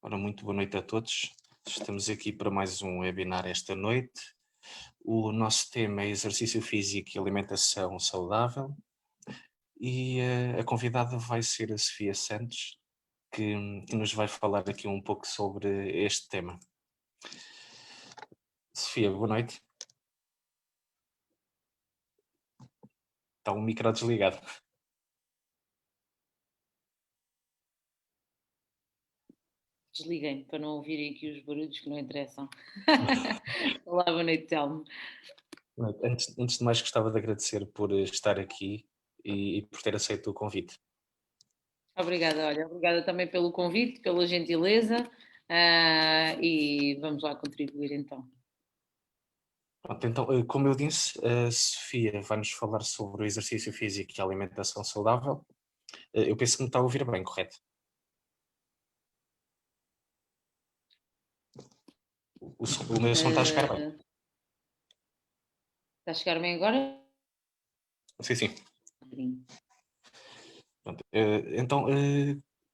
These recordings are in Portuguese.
Ora, muito boa noite a todos. Estamos aqui para mais um webinar esta noite. O nosso tema é exercício físico e alimentação saudável e a convidada vai ser a Sofia Santos, que nos vai falar aqui um pouco sobre este tema. Sofia, boa noite. Está o micro desligado. Desliguem para não ouvirem aqui os barulhos que não interessam. Olá, boa noite, Telmo. Antes de mais, gostava de agradecer por estar aqui e por ter aceito o convite. Obrigada, olha, obrigada também pelo convite, pela gentileza, e vamos lá contribuir então. Pronto, então, como eu disse, a Sofia vai-nos falar sobre o exercício físico e a alimentação saudável. Eu penso que me está a ouvir bem, correto? O meu som está a chegar bem. Está a chegar bem agora? Sim, sim. Sim. Pronto, então,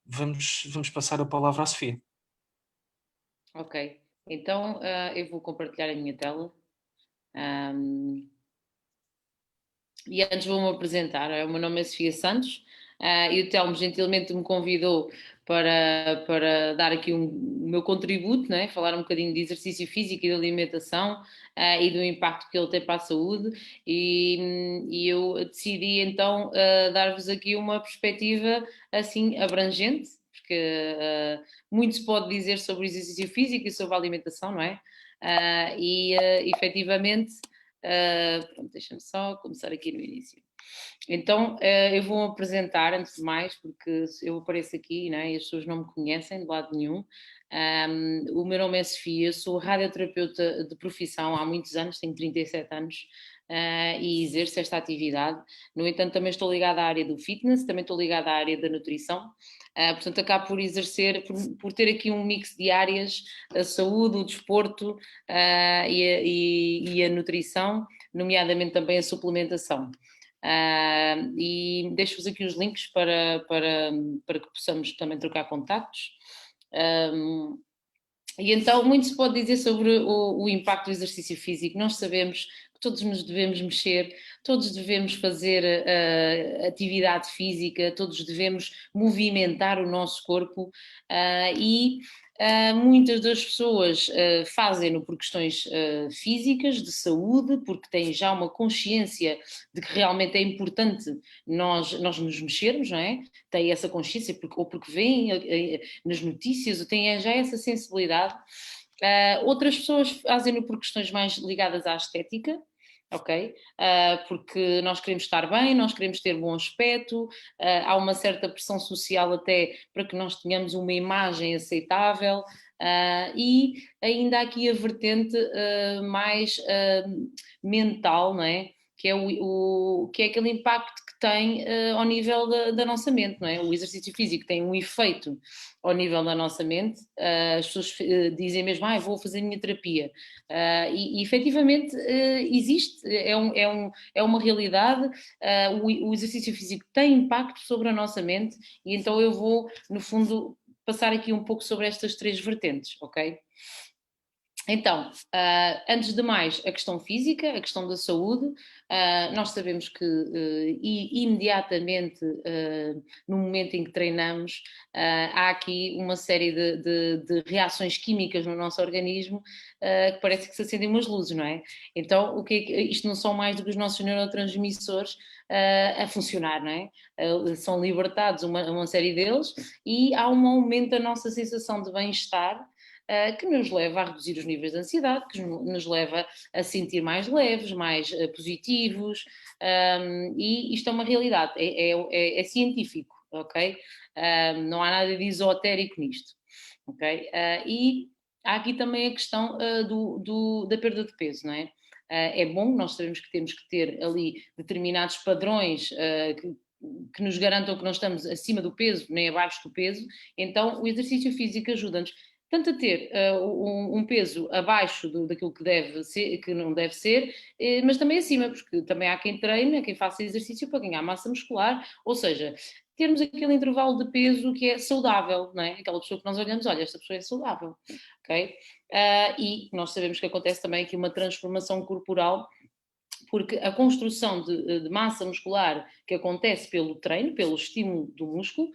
vamos passar a palavra à Sofia. Ok, então eu vou compartilhar a minha tela. E antes vou-me apresentar. O meu nome é Sofia Santos, e o Telmo gentilmente me convidou para dar aqui o meu contributo, né? Falar um bocadinho de exercício físico e de alimentação, e do impacto que ele tem para a saúde. E eu decidi então dar-vos aqui uma perspectiva assim abrangente, porque muito se pode dizer sobre o exercício físico e sobre a alimentação, não é? Efetivamente. Pronto, deixa-me só começar aqui no início. Então, eu vou-me apresentar antes de mais, porque eu apareço aqui, né, e as pessoas não me conhecem de lado nenhum. O meu nome é Sofia, sou radioterapeuta de profissão há muitos anos, tenho 37 anos. E exerço esta atividade. No entanto, também estou ligada à área do fitness, também estou ligada à área da nutrição. Portanto, acabo por exercer, por ter aqui um mix de áreas: a saúde, o desporto, e a nutrição, nomeadamente também a suplementação. E deixo-vos aqui os links para que possamos também trocar contactos. E então, muito se pode dizer sobre o impacto do exercício físico. Nós sabemos que todos nos devemos mexer, todos devemos fazer atividade física, todos devemos movimentar o nosso corpo, e muitas das pessoas fazem-no por questões físicas, de saúde, porque têm já uma consciência de que realmente é importante nós nos mexermos, não é? Têm essa consciência, ou porque veem nas notícias, ou têm já essa sensibilidade. Outras pessoas fazem-no por questões mais ligadas à estética, ok? Porque nós queremos estar bem, nós queremos ter bom aspecto, há uma certa pressão social até para que nós tenhamos uma imagem aceitável, e ainda há aqui a vertente mais mental, não é? Que é, que é aquele impacto que tem ao nível da nossa mente, não é? O exercício físico tem um efeito ao nível da nossa mente. As pessoas dizem mesmo, vou fazer a minha terapia. E efetivamente existe, é uma realidade. O exercício físico tem impacto sobre a nossa mente, e então eu vou, no fundo, passar aqui um pouco sobre estas três vertentes, ok? Então, antes de mais, a questão física, a questão da saúde. Nós sabemos que imediatamente, no momento em que treinamos, há aqui uma série de reações químicas no nosso organismo, que parece que se acendem umas luzes, não é? Então, isto não são mais do que os nossos neurotransmissores a funcionar, não é? São libertados uma série deles, e há um aumento da nossa sensação de bem-estar, que nos leva a reduzir os níveis de ansiedade, que nos leva a sentir mais leves, mais positivos, e isto é uma realidade, é científico, ok? Não há nada de esotérico nisto, ok? E há aqui também a questão da perda de peso, não é? É bom, nós sabemos que temos que ter ali determinados padrões que nos garantam que não estamos acima do peso nem abaixo do peso. Então o exercício físico ajuda-nos tanto a ter um peso abaixo daquilo que deve ser, que não deve ser, mas também acima, porque também há quem treine, quem faça exercício para ganhar massa muscular, ou seja, termos aquele intervalo de peso que é saudável, não é? Aquela pessoa que nós olhamos, olha, esta pessoa é saudável, ok? E nós sabemos que acontece também aqui uma transformação corporal, porque a construção de massa muscular que acontece pelo treino, pelo estímulo do músculo,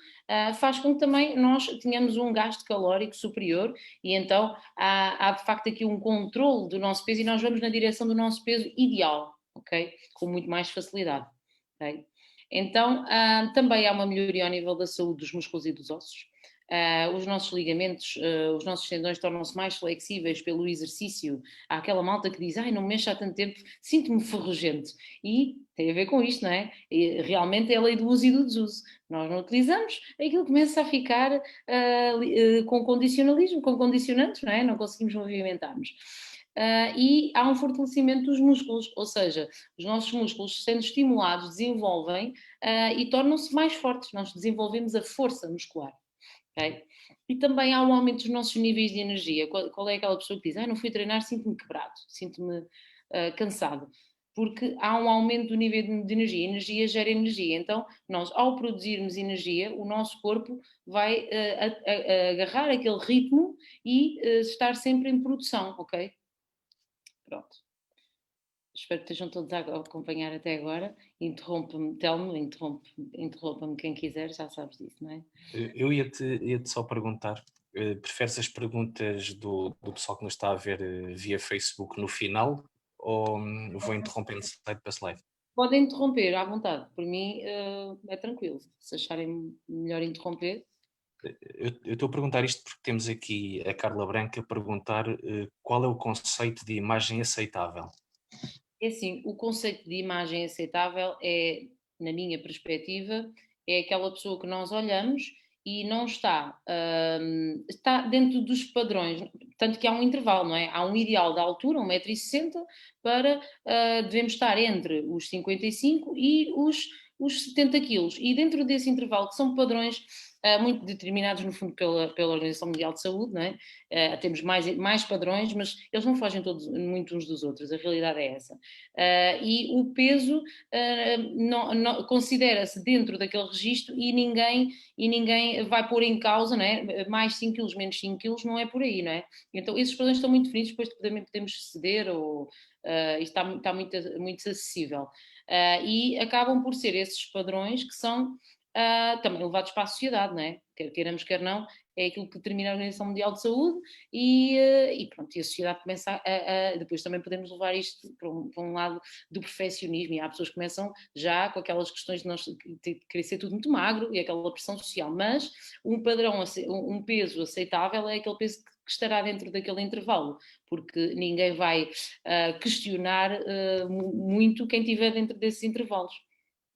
faz com que também nós tenhamos um gasto calórico superior e então há de facto aqui um controle do nosso peso e nós vamos na direção do nosso peso ideal, ok? Com muito mais facilidade, ok? Então, também há uma melhoria ao nível da saúde dos músculos e dos ossos. Os nossos ligamentos, os nossos tendões tornam-se mais flexíveis pelo exercício. Há aquela malta que diz, ai, não me mexo há tanto tempo, sinto-me ferrugento. E tem a ver com isto, não é? E, realmente é a lei do uso e do desuso. Nós não utilizamos, aquilo começa a ficar com condicionalismo, com condicionantes, não é? Não conseguimos movimentar-nos. E há um fortalecimento dos músculos, ou seja, os nossos músculos, sendo estimulados, desenvolvem e tornam-se mais fortes. Nós desenvolvemos a força muscular. Okay? E também há um aumento dos nossos níveis de energia. Qual é aquela pessoa que diz, não fui treinar, sinto-me quebrado, sinto-me cansado. Porque há um aumento do nível de energia. Energia gera energia. Então, nós, ao produzirmos energia, o nosso corpo vai agarrar aquele ritmo e estar sempre em produção, ok? Pronto. Espero que estejam todos a acompanhar até agora. Interrompa-me, Telmo, interrompa-me quem quiser, já sabes disso, não é? Eu ia-te só perguntar, preferes as perguntas do pessoal que nos está a ver via Facebook no final ou vou interrompendo slide para slide? Podem interromper à vontade, por mim é tranquilo. Se acharem melhor interromper. Eu estou a perguntar isto porque temos aqui a Carla Branca a perguntar qual é o conceito de imagem aceitável. É assim, o conceito de imagem aceitável é, na minha perspectiva, é aquela pessoa que nós olhamos e não está dentro dos padrões, tanto que há um intervalo, não é? Há um ideal de altura, 1,60 m, para devemos estar entre os 55 e os 70 quilos. E dentro desse intervalo, que são padrões muito determinados, no fundo, pela Organização Mundial de Saúde, não é? Temos mais padrões, mas eles não fogem todos muito uns dos outros, a realidade é essa. E o peso considera-se dentro daquele registro e ninguém vai pôr em causa, não é? Mais 5 quilos, menos 5 quilos, não é por aí, não é? Então esses padrões estão muito definidos, depois podemos ceder ou isto está muito, muito acessível. E acabam por ser esses padrões que são também levados para a sociedade, não é? Quer queiramos, quer não, é aquilo que determina a Organização Mundial de Saúde e pronto, e a sociedade começa depois também podemos levar isto para um lado do perfeccionismo e há pessoas que começam já com aquelas questões de nós querer ser tudo muito magro e aquela pressão social, mas um padrão, um peso aceitável é aquele peso que estará dentro daquele intervalo, porque ninguém vai questionar muito quem estiver dentro desses intervalos,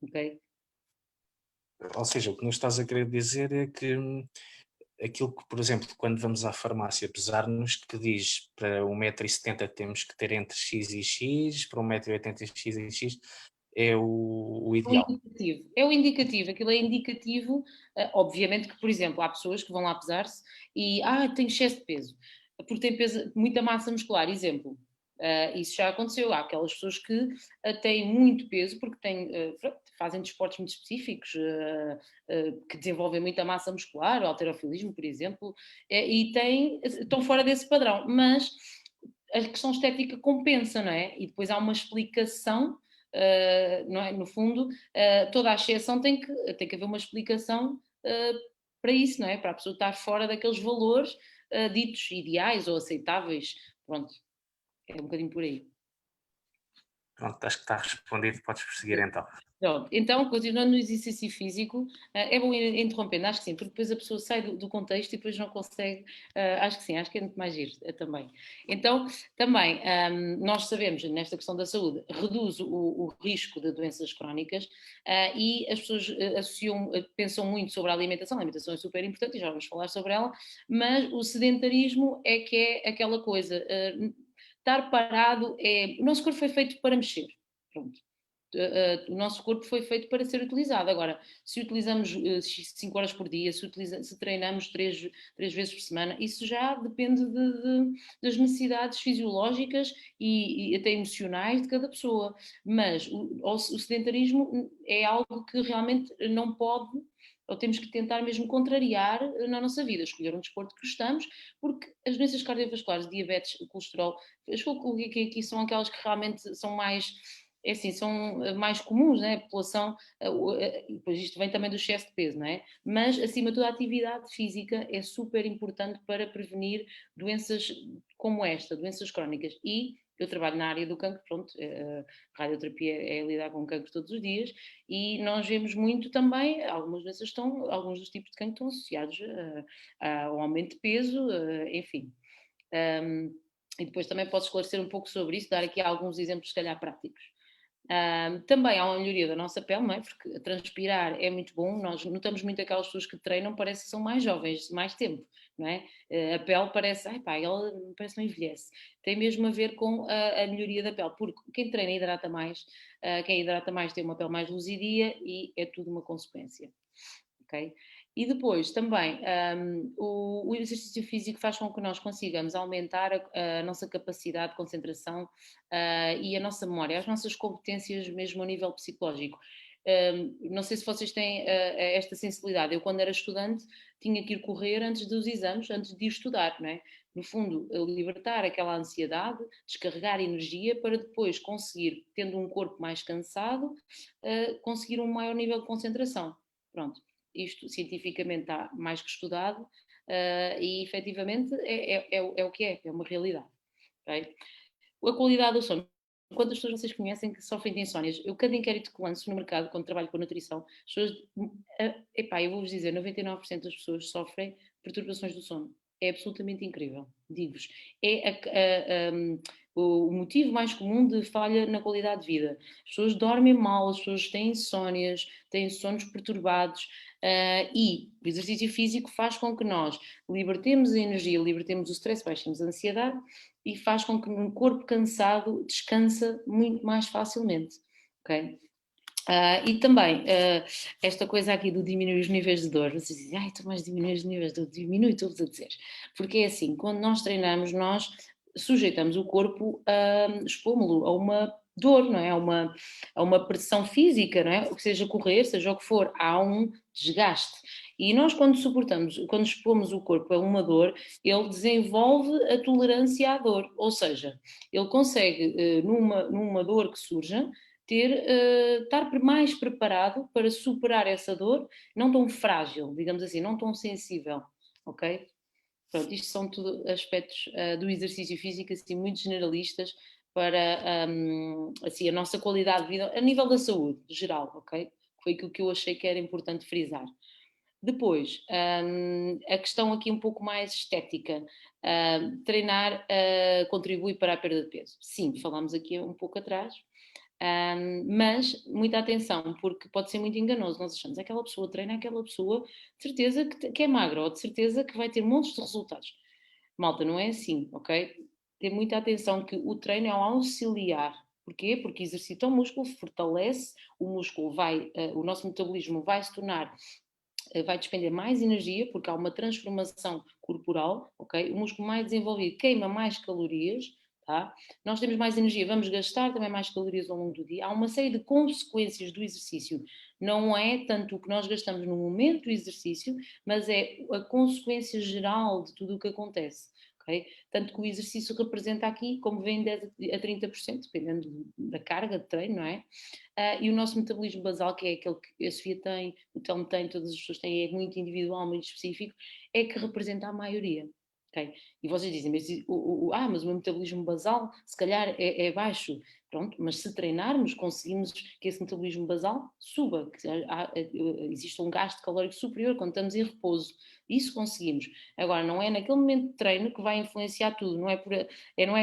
ok? Ou seja, o que nos estás a querer dizer é que aquilo que, por exemplo, quando vamos à farmácia pesar-nos, que diz para 1,70 m temos que ter entre X e X, para 1,80 m X e X, é o ideal. É o indicativo, aquilo é indicativo, obviamente que, por exemplo, há pessoas que vão lá pesar-se e, tenho excesso de peso, porque tem peso, muita massa muscular, exemplo, isso já aconteceu, há aquelas pessoas que têm muito peso porque fazem desportos muito específicos, que desenvolvem muita massa muscular, o halterofilismo, por exemplo, e estão fora desse padrão, mas a questão estética compensa, não é? E depois há uma explicação não é? No fundo, toda a exceção tem que haver uma explicação para isso, não é? Para a pessoa estar fora daqueles valores ditos ideais ou aceitáveis. Pronto, é um bocadinho por aí. Pronto, acho que está respondido, podes prosseguir então. Pronto, então, continuando no exercício físico, é bom ir interrompendo, acho que sim, porque depois a pessoa sai do contexto e depois não consegue, acho que sim, acho que é muito mais giro também. Então, também, nós sabemos, nesta questão da saúde, reduz o risco de doenças crónicas e as pessoas pensam muito sobre a alimentação é super importante e já vamos falar sobre ela, mas o sedentarismo é que é aquela coisa, estar parado o nosso corpo foi feito para mexer, pronto. o nosso corpo foi feito para ser utilizado. Agora, se utilizamos 5 horas por dia, se treinamos 3 vezes por semana, isso já depende das necessidades fisiológicas e até emocionais de cada pessoa. Mas o sedentarismo é algo que realmente não pode, ou temos que tentar mesmo contrariar na nossa vida, escolher um desporto que gostamos, porque as doenças cardiovasculares, diabetes, colesterol, as que eu coloquei aqui são aquelas que realmente são mais, é assim, são mais comuns, né? A população, depois isto vem também do excesso de peso, não é? Mas, acima de tudo, a atividade física é super importante para prevenir doenças como esta, doenças crónicas. E eu trabalho na área do cancro, pronto, a radioterapia é lidar com cancro todos os dias, e nós vemos muito também, algumas doenças alguns dos tipos de cancro estão associados ao aumento de peso, enfim. E depois também posso esclarecer um pouco sobre isso, dar aqui alguns exemplos, se calhar, práticos. Também há uma melhoria da nossa pele, não é? Porque transpirar é muito bom, nós notamos muito aquelas pessoas que treinam, parece que são mais jovens, mais tempo, não é? A pele parece, ai pá, ela parece que não envelhece. Tem mesmo a ver com a melhoria da pele, porque quem treina hidrata mais, quem hidrata mais tem uma pele mais luzidia e é tudo uma consequência, ok? E depois também o exercício físico faz com que nós consigamos aumentar a nossa capacidade de concentração e a nossa memória, as nossas competências mesmo a nível psicológico. Não sei se vocês têm esta sensibilidade. Eu, quando era estudante, tinha que ir correr antes dos exames, antes de ir estudar, não é? No fundo, libertar aquela ansiedade, descarregar energia para depois conseguir, tendo um corpo mais cansado, conseguir um maior nível de concentração. Pronto. Isto cientificamente está mais que estudado e efetivamente é o que é uma realidade. Okay? A qualidade do sono. Quantas pessoas vocês conhecem que sofrem de insónias? Eu, cada inquérito que lanço no mercado, quando trabalho com nutrição, as pessoas, epá, eu vou-vos dizer, 99% das pessoas sofrem perturbações do sono. É absolutamente incrível, digo-vos. É o motivo mais comum de falha na qualidade de vida. As pessoas dormem mal, as pessoas têm insónias, têm sonos perturbados, e o exercício físico faz com que nós libertemos a energia, libertemos o stress, baixemos a ansiedade e faz com que um corpo cansado descansa muito mais facilmente, ok? E também, esta coisa aqui do diminuir os níveis de dor, vocês dizem, estou mais a diminuir os níveis de dor, diminui, estou-vos a dizer, porque é assim, quando nós treinamos, nós sujeitamos o corpo, expomos-lo a uma dor, não é? A uma pressão física, não é? Seja correr, seja o que for, há um desgaste. E nós, quando suportamos, quando expomos o corpo a uma dor, ele desenvolve a tolerância à dor, ou seja, ele consegue, numa dor que surja, estar mais preparado para superar essa dor, não tão frágil, digamos assim, não tão sensível, ok? Pronto, isto são tudo aspectos do exercício físico, assim, muito generalistas para, assim, a nossa qualidade de vida, a nível da saúde geral, ok? Foi aquilo que eu achei que era importante frisar. Depois, a questão aqui um pouco mais estética. Treinar contribui para a perda de peso. Sim, falámos aqui um pouco atrás, mas muita atenção, porque pode ser muito enganoso. Nós achamos que aquela pessoa treina, aquela pessoa de certeza que é magra, ou de certeza que vai ter montes de resultados. Malta, não é assim, ok? Ter muita atenção que o treino é um auxiliar. Porquê? Porque exercita o músculo, fortalece, o músculo vai, o nosso metabolismo vai se tornar, vai despender mais energia, porque há uma transformação corporal, ok? O músculo mais desenvolvido queima mais calorias, tá? Nós temos mais energia, vamos gastar também mais calorias ao longo do dia. Há uma série de consequências do exercício. Não é tanto o que nós gastamos no momento do exercício, mas é a consequência geral de tudo o que acontece. Okay? Tanto que o exercício representa aqui, como vem 10 a 30%, dependendo da carga de treino, não é? E o nosso metabolismo basal, que é aquele que a Sofia tem, o Telmo tem, todas as pessoas têm, é muito individual, muito específico, é que representa a maioria. Okay? E vocês dizem, mas o meu metabolismo basal se calhar é baixo. Pronto, mas se treinarmos, conseguimos que esse metabolismo basal suba, que existe um gasto calórico superior quando estamos em repouso. Isso conseguimos. Agora, não é naquele momento de treino que vai influenciar tudo, não é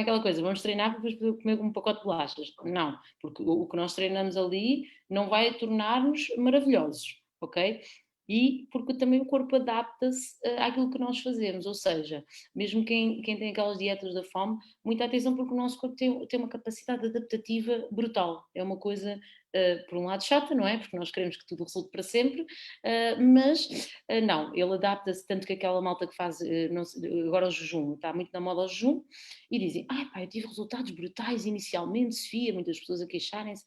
aquela coisa, vamos treinar para depois poder comer um pacote de bolachas. Não, porque o que nós treinamos ali não vai tornar-nos maravilhosos, ok? E porque também o corpo adapta-se àquilo que nós fazemos, ou seja, mesmo quem tem aquelas dietas da fome, muita atenção porque o nosso corpo tem uma capacidade adaptativa brutal, é uma coisa por um lado chata, não é? Porque nós queremos que tudo resulte para sempre, mas não, ele adapta-se tanto que aquela malta que faz, agora o jejum, está muito na moda o jejum, e dizem, pá, eu tive resultados brutais inicialmente, Sofia, muitas pessoas a queixarem-se,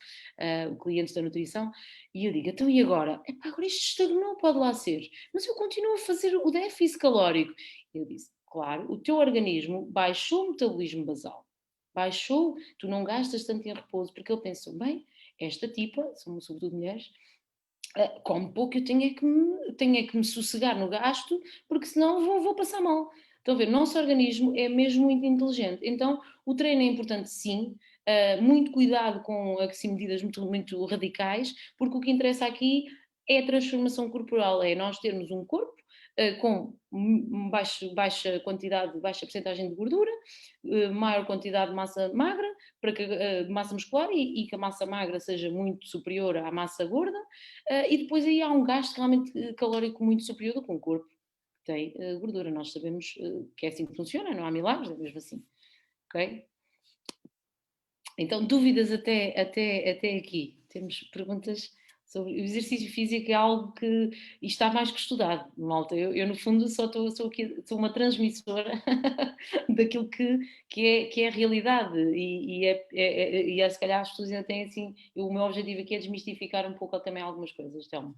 clientes da nutrição, e eu digo, então e agora? Epá, agora isto estagnou, pode lá ser, mas eu continuo a fazer o déficit calórico. Eu disse, claro, o teu organismo baixou o metabolismo basal, baixou, tu não gastas tanto em repouso, porque ele pensou, bem, esta tipa, são sobretudo mulheres, come pouco, eu tenho é que me sossegar no gasto, porque senão vou passar mal. Estão a ver, o nosso organismo é mesmo muito inteligente. Então, o treino é importante sim, muito cuidado com assim, medidas muito, muito radicais, porque o que interessa aqui é a transformação corporal, é nós termos um corpo com baixa quantidade, baixa porcentagem de gordura, maior quantidade de massa magra, para que massa muscular e que a massa magra seja muito superior à massa gorda, e depois aí há um gasto realmente calórico muito superior do que um corpo que tem gordura. Nós sabemos que é assim que funciona, não há milagres, é mesmo assim. Ok? Então, dúvidas até aqui. Temos perguntas sobre o exercício físico, é algo que está mais que estudado, malta. Eu no fundo, sou aqui, sou uma transmissora daquilo que é a realidade. E se calhar as pessoas ainda têm assim. O meu objetivo aqui é desmistificar um pouco também algumas coisas. Então,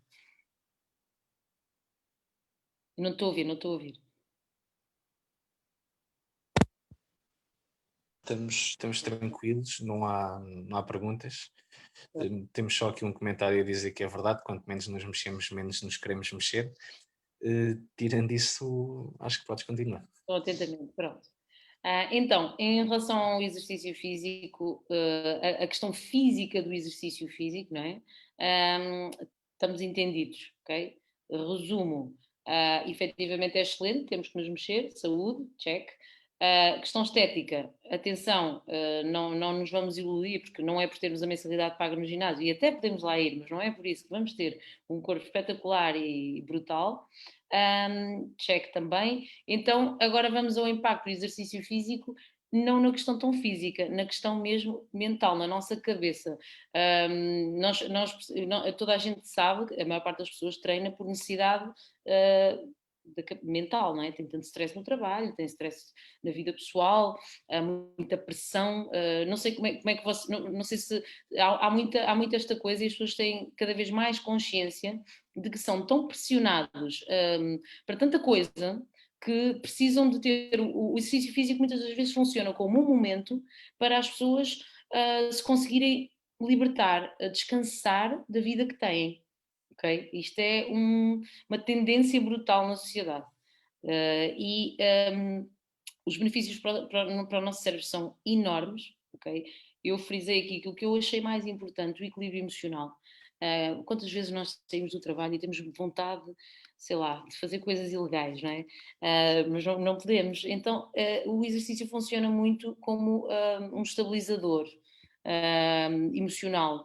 não estou a ouvir, não estou a ouvir. Estamos tranquilos, não há perguntas. Temos só aqui um comentário a dizer que é verdade, quanto menos nos mexemos, menos nos queremos mexer. Tirando isso, acho que podes continuar. Estou atentamente, pronto. Então, em relação ao exercício físico, a questão física do exercício físico, não é? Estamos entendidos, ok? Resumo, efetivamente é excelente, temos que nos mexer, saúde, check. Questão estética, atenção, não nos vamos iludir, porque não é por termos a mensalidade paga no ginásio, e até podemos lá ir, mas não é por isso que vamos ter um corpo espetacular e brutal. Check também. Então, agora vamos ao impacto do exercício físico, não na questão tão física, na questão mesmo mental, na nossa cabeça. Toda a gente sabe, a maior parte das pessoas treina por necessidade mental, não é? Tem tanto stress no trabalho, tem stress na vida pessoal, há muita pressão, não sei como é que você, não sei se há muita esta coisa e as pessoas têm cada vez mais consciência de que são tão pressionados para tanta coisa que precisam de ter o exercício físico muitas das vezes funciona como um momento para as pessoas se conseguirem libertar, descansar da vida que têm. Okay? Isto é uma tendência brutal na sociedade. Os benefícios para o nosso cérebro são enormes. Okay? Eu frisei aqui aquilo que eu achei mais importante, o equilíbrio emocional. Quantas vezes nós saímos do trabalho e temos vontade, sei lá, de fazer coisas ilegais, não é? Mas não podemos. Então, o exercício funciona muito como um estabilizador emocional.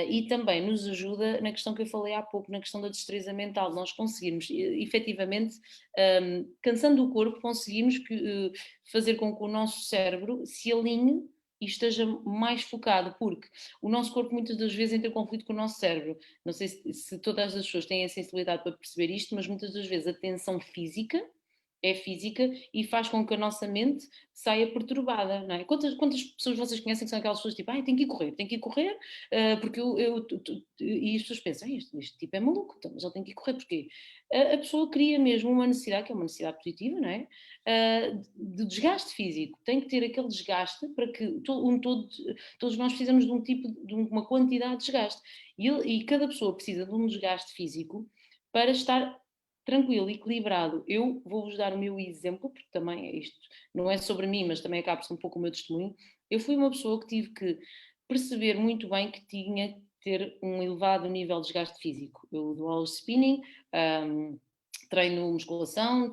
E também nos ajuda na questão que eu falei há pouco, na questão da destreza mental, nós conseguirmos efetivamente, cansando o corpo, conseguimos fazer com que o nosso cérebro se alinhe e esteja mais focado, porque o nosso corpo muitas das vezes entra em conflito com o nosso cérebro. Não sei se todas as pessoas têm a sensibilidade para perceber isto, mas muitas das vezes a tensão física é física e faz com que a nossa mente saia perturbada, não é? Quantas pessoas vocês conhecem que são aquelas pessoas tipo, tenho que ir correr, porque e as pessoas pensam, este tipo é maluco, então, mas ele tem que ir correr, porquê? A pessoa cria mesmo uma necessidade, que é uma necessidade positiva, não é? De desgaste físico, tem que ter aquele desgaste para que todos nós precisamos de um tipo, de uma quantidade de desgaste, e cada pessoa precisa de um desgaste físico para estar tranquilo, equilibrado. Eu vou-vos dar o meu exemplo, porque também isto não é sobre mim, mas também acaba por ser um pouco o meu testemunho. Eu fui uma pessoa que tive que perceber muito bem que tinha que ter um elevado nível de desgaste físico. Eu dou aulas de spinning, treino musculação,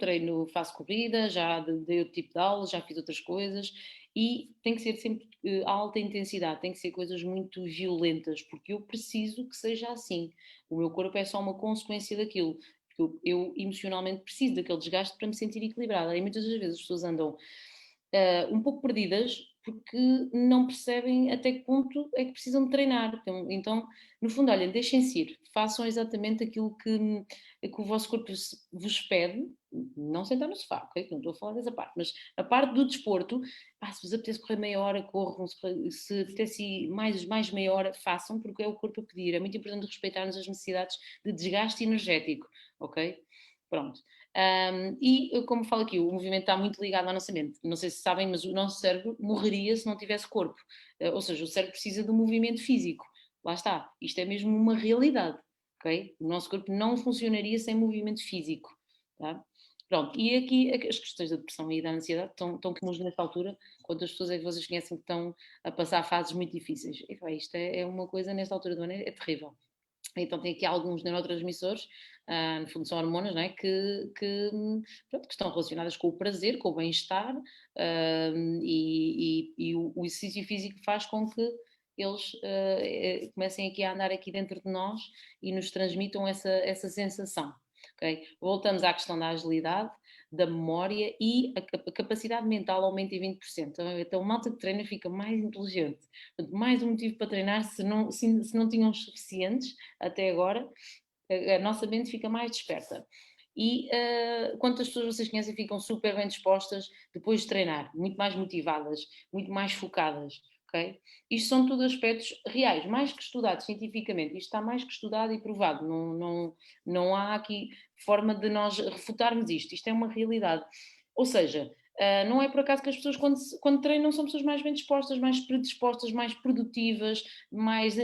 faço corrida, já dei outro tipo de aulas, já fiz outras coisas e tem que ser sempre alta intensidade, tem que ser coisas muito violentas, porque eu preciso que seja assim. O meu corpo é só uma consequência daquilo. Porque eu emocionalmente preciso daquele desgaste para me sentir equilibrada. E muitas das vezes as pessoas andam um pouco perdidas porque não percebem até que ponto é que precisam de treinar. Então, no fundo, olha, deixem-se ir, façam exatamente aquilo que o vosso corpo vos pede, não sentar no sofá, ok? Não estou a falar dessa parte, mas a parte do desporto, se vos apetece correr meia hora, corram, se apetece ir mais meia hora, façam, porque é o corpo a pedir. É muito importante respeitarmos as necessidades de desgaste energético, ok? Pronto. Como falo aqui, o movimento está muito ligado à nossa mente. Não sei se sabem, mas o nosso cérebro morreria se não tivesse corpo. Ou seja, o cérebro precisa de movimento físico. Lá está. Isto é mesmo uma realidade. Okay? O nosso corpo não funcionaria sem movimento físico. Tá? Pronto. E aqui as questões da depressão e da ansiedade estão comuns nesta altura. Quantas pessoas é que vocês conhecem que estão a passar fases muito difíceis? E, isto é uma coisa, nesta altura do ano, é terrível. Então tem aqui alguns neurotransmissores, no fundo são hormonas, não é? Pronto, que estão relacionadas com o prazer, com o bem-estar, e o exercício físico faz com que eles comecem aqui a andar aqui dentro de nós e nos transmitam essa sensação. Okay? Voltamos à questão da agilidade, da memória e a capacidade mental aumenta em 20%. Então, o malta de treino fica mais inteligente. Portanto, mais um motivo para treinar, se não tinham os suficientes até agora, a nossa mente fica mais desperta. E quantas pessoas vocês conhecem ficam super bem dispostas depois de treinar, muito mais motivadas, muito mais focadas, ok? Isto são tudo aspectos reais, mais que estudados cientificamente, isto está mais que estudado e provado, não há aqui forma de nós refutarmos isto é uma realidade. Ou seja, não é por acaso que as pessoas quando treinam são pessoas mais bem dispostas, mais predispostas, mais produtivas, mais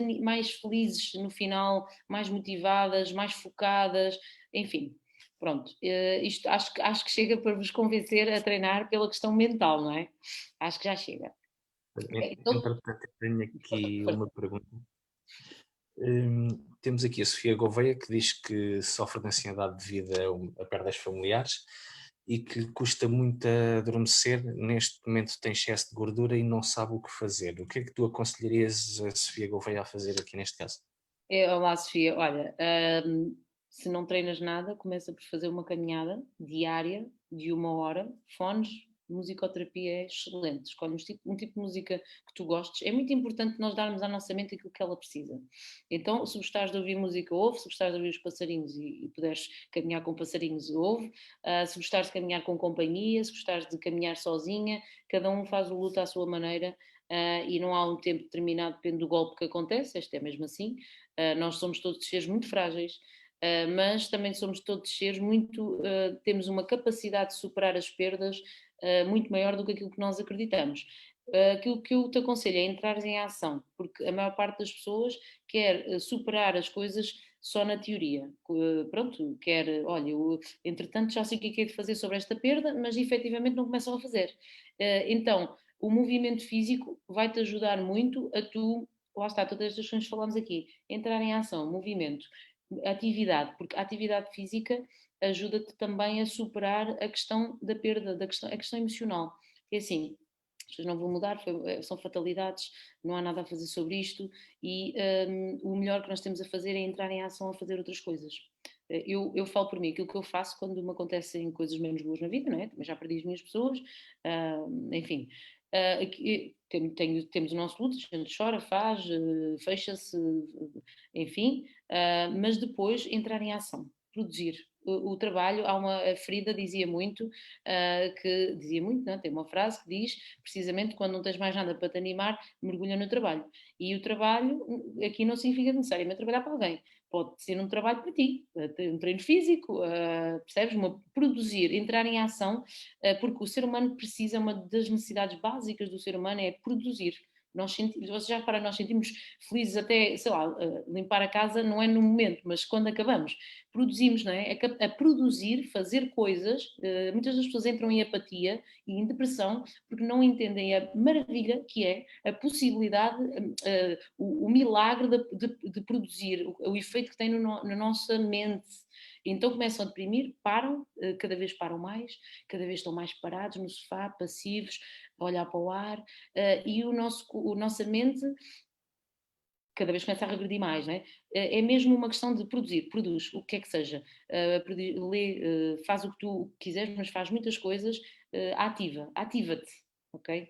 felizes no final, mais motivadas, mais focadas, enfim. Pronto, isto acho que chega para vos convencer a treinar pela questão mental, não é? Acho que já chega. Então, Entretanto, eu tenho aqui uma pergunta. Temos aqui a Sofia Gouveia, que diz que sofre de ansiedade devido a perdas familiares e que custa muito a adormecer. Neste momento tem excesso de gordura e não sabe o que fazer. O que é que tu aconselharias a Sofia Gouveia a fazer aqui neste caso? olá, Sofia. Olha, se não treinas nada, começa por fazer uma caminhada diária de 1 hora, fones, musicoterapia é excelente. Escolhe um tipo de música que tu gostes. É muito importante nós darmos à nossa mente aquilo que ela precisa. Então, se gostares de ouvir música, ouve. Se gostares de ouvir os passarinhos e puderes caminhar com passarinhos, ouve. Se gostares de caminhar com companhia, se gostares de caminhar sozinha, cada um faz o luto à sua maneira. E não há um tempo determinado, depende do golpe que acontece, este é mesmo assim. Nós somos todos seres muito frágeis, mas também somos todos seres muito. Temos uma capacidade de superar as perdas muito maior do que aquilo que nós acreditamos. Aquilo que eu te aconselho é entrar em ação, porque a maior parte das pessoas quer superar as coisas só na teoria. Pronto, olha, entretanto já sei o que é de fazer sobre esta perda, mas efetivamente não começam a fazer. Então, o movimento físico vai-te ajudar muito a tu, lá está, todas estas questões que falamos aqui, entrar em ação, movimento, atividade, porque a atividade física ajuda-te também a superar a questão da perda, a questão emocional. É assim, as pessoas não vão mudar, são fatalidades, não há nada a fazer sobre isto e o melhor que nós temos a fazer é entrar em ação a fazer outras coisas. Eu falo por mim, aquilo que eu faço quando me acontecem coisas menos boas na vida, não é? Também já perdi as minhas pessoas, enfim. Temos o nosso luto, a gente chora, faz, fecha-se, enfim, mas depois entrar em ação, produzir. O trabalho, a Frida dizia muito, não? Tem uma frase que diz, precisamente, quando não tens mais nada para te animar, mergulha no trabalho. E o trabalho aqui não significa necessariamente trabalhar para alguém. Pode ser um trabalho para ti, um treino físico, percebes? Produzir, entrar em ação, porque o ser humano precisa, uma das necessidades básicas do ser humano é produzir. Vocês já reparam, nós sentimos felizes até, sei lá, limpar a casa não é no momento, mas quando acabamos, produzimos, não é? A produzir, fazer coisas, muitas das pessoas entram em apatia e em depressão porque não entendem a maravilha que é a possibilidade, o milagre de produzir, o efeito que tem na nossa mente. Então começam a deprimir, param, cada vez param mais, cada vez estão mais parados no sofá, passivos, a olhar para o ar, e nossa mente cada vez começa a regredir mais, não é? É mesmo uma questão de produz o que é que seja, lê, faz o que tu quiseres, mas faz muitas coisas, ativa-te, ok?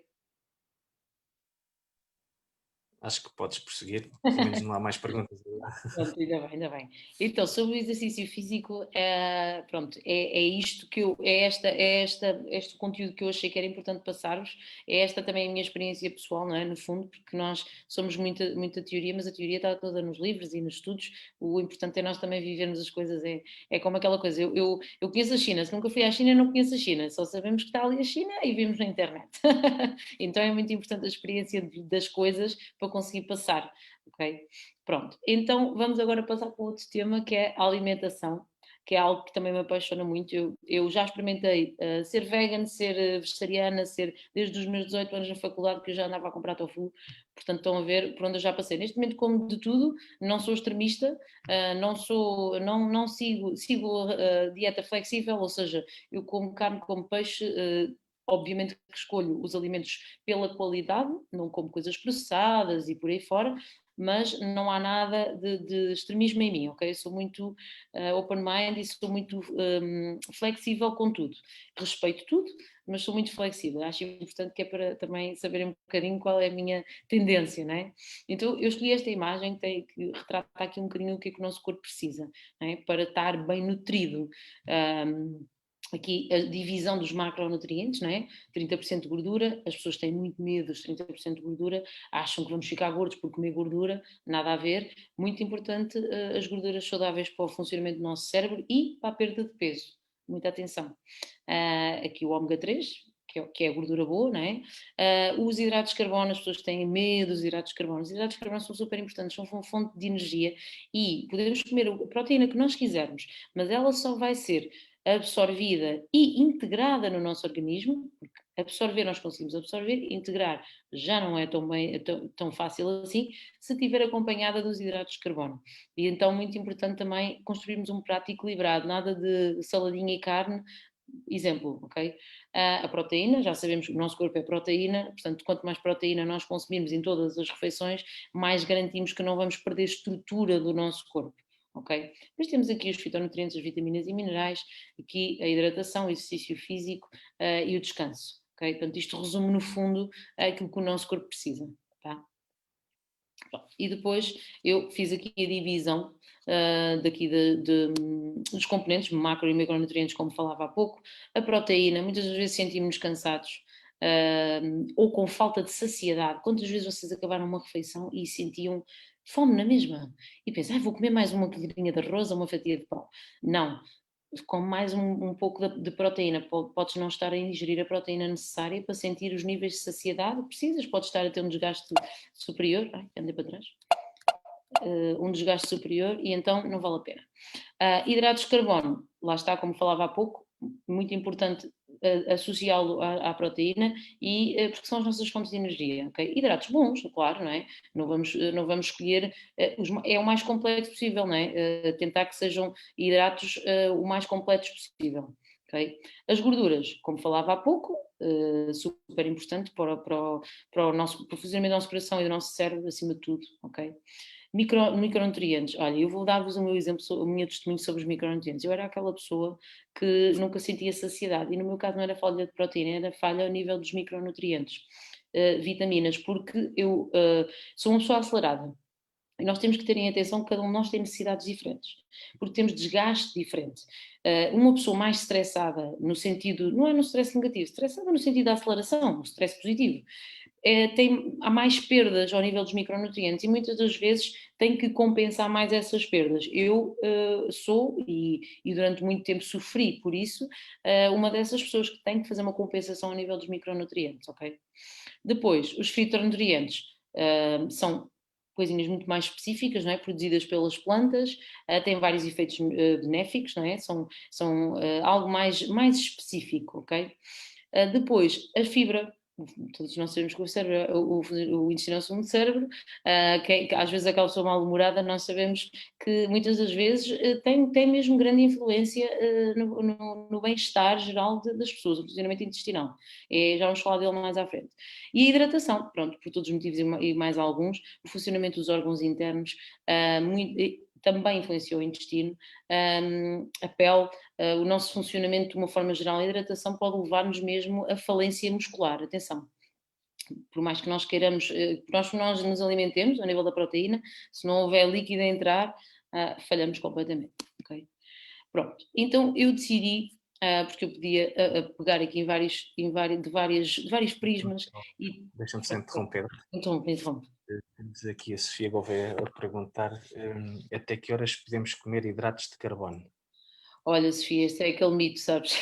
acho que podes prosseguir, pelo menos não há mais perguntas. Pronto, ainda bem, ainda bem. Então, sobre o exercício físico, pronto, é isto que eu, este conteúdo que eu achei que era importante passar-vos, é esta também a minha experiência pessoal, não é? No fundo, porque nós somos muita teoria, mas a teoria está toda nos livros e nos estudos, o importante é nós também vivermos as coisas, é como aquela coisa, eu conheço a China, se nunca fui à China, não conheço a China, só sabemos que está ali a China e vimos na internet. Então é muito importante a experiência das coisas para conseguir passar, ok? Pronto, então vamos agora passar para outro tema que é a alimentação, que é algo que também me apaixona muito. Eu já experimentei ser vegan, ser vegetariana, ser desde os meus 18 anos na faculdade que eu já andava a comprar tofu, portanto estão a ver por onde eu já passei. Neste momento como de tudo, não sou extremista, não sigo dieta flexível, ou seja, eu como carne, como peixe, obviamente que escolho os alimentos pela qualidade, não como coisas processadas e por aí fora, mas não há nada de extremismo em mim, ok? Eu sou muito open mind e sou muito flexível com tudo. Respeito tudo, mas sou muito flexível. Acho importante que é para também saberem um bocadinho qual é a minha tendência, não é? Então eu escolhi esta imagem que retrata aqui um bocadinho o que é que o nosso corpo precisa, não é? Para estar bem nutrido. Aqui a divisão dos macronutrientes, não é? 30% de gordura, as pessoas têm muito medo dos 30% de gordura, acham que vamos ficar gordos por comer gordura, nada a ver. Muito importante as gorduras saudáveis para o funcionamento do nosso cérebro e para a perda de peso. Muita atenção. Aqui o ômega 3, que é a gordura boa, não é? Os hidratos de carbono, as pessoas que têm medo dos hidratos de carbono. Os hidratos de carbono são super importantes, são uma fonte de energia e podemos comer a proteína que nós quisermos, mas ela só vai ser absorvida e integrada no nosso organismo, porque absorver nós conseguimos absorver, integrar já não é tão fácil assim, se estiver acompanhada dos hidratos de carbono. E então muito importante também construirmos um prato equilibrado, nada de saladinha e carne, exemplo, ok? A proteína, já sabemos que o nosso corpo é proteína, portanto, quanto mais proteína nós consumirmos em todas as refeições, mais garantimos que não vamos perder estrutura do nosso corpo. Ok? Depois temos aqui os fitonutrientes, as vitaminas e minerais, aqui a hidratação, o exercício físico e o descanso. Ok? Portanto, isto resume no fundo aquilo que o nosso corpo precisa. Tá? E depois eu fiz aqui a divisão dos componentes, macro e micronutrientes, como falava há pouco. A proteína, muitas das vezes sentimos-nos cansados ou com falta de saciedade. Quantas vezes vocês acabaram uma refeição e sentiam fome na mesma? E pensam, vou comer mais uma colherinha de arroz ou uma fatia de pão. Não, com mais um pouco de proteína, podes não estar a ingerir a proteína necessária para sentir os níveis de saciedade, precisas, podes estar a ter um desgaste superior, andei para trás, um desgaste superior e então não vale a pena. Hidratos de carbono, lá está, como falava há pouco, muito importante associá-lo à proteína e porque são as nossas fontes de energia, ok? Hidratos bons, claro, não é? Não vamos escolher, é o mais completo possível, não é? Tentar que sejam hidratos o mais completos possível, ok? As gorduras, como falava há pouco, super importante para o funcionamento do nosso coração e do nosso cérebro, acima de tudo, ok? Micronutrientes, olha, eu vou dar-vos o meu exemplo, o meu testemunho sobre os micronutrientes. Eu era aquela pessoa que nunca sentia saciedade, e no meu caso não era falha de proteína, era falha ao nível dos micronutrientes, vitaminas, porque eu sou uma pessoa acelerada. E nós temos que ter em atenção que cada um de nós tem necessidades diferentes, porque temos desgaste diferente. Uma pessoa mais estressada, no sentido, não é no stress negativo, estressada no sentido da aceleração, o stress positivo, há mais perdas ao nível dos micronutrientes e muitas das vezes tem que compensar mais essas perdas. Eu sou, e durante muito tempo sofri por isso, uma dessas pessoas que tem que fazer uma compensação ao nível dos micronutrientes, ok? Depois, os fitonutrientes são coisinhas muito mais específicas, não é? Produzidas pelas plantas, têm vários efeitos benéficos, não é? São algo mais específico, ok? Depois, a fibra, todos nós sabemos que o cérebro, o intestino é o segundo cérebro, que às vezes aquela pessoa mal-humorada, nós sabemos que muitas das vezes tem mesmo grande influência no bem-estar geral das pessoas, o funcionamento intestinal. Já vamos falar dele mais à frente. E a hidratação, pronto, por todos os motivos e mais alguns, o funcionamento dos órgãos internos também influencia o intestino, a pele, o nosso funcionamento de uma forma geral. A hidratação pode levar-nos mesmo à falência muscular, atenção. por mais que nós queiramos, nós nos alimentemos, a nível da proteína, se não houver líquido a entrar, falhamos completamente, ok? Pronto, então eu decidi, porque eu podia pegar aqui de vários prismas e... Deixa-me só interromper. Então, interrompe. Temos aqui a Sofia Gouveia a perguntar até que horas podemos comer hidratos de carbono? Olha, Sofia, esse é aquele mito, sabes?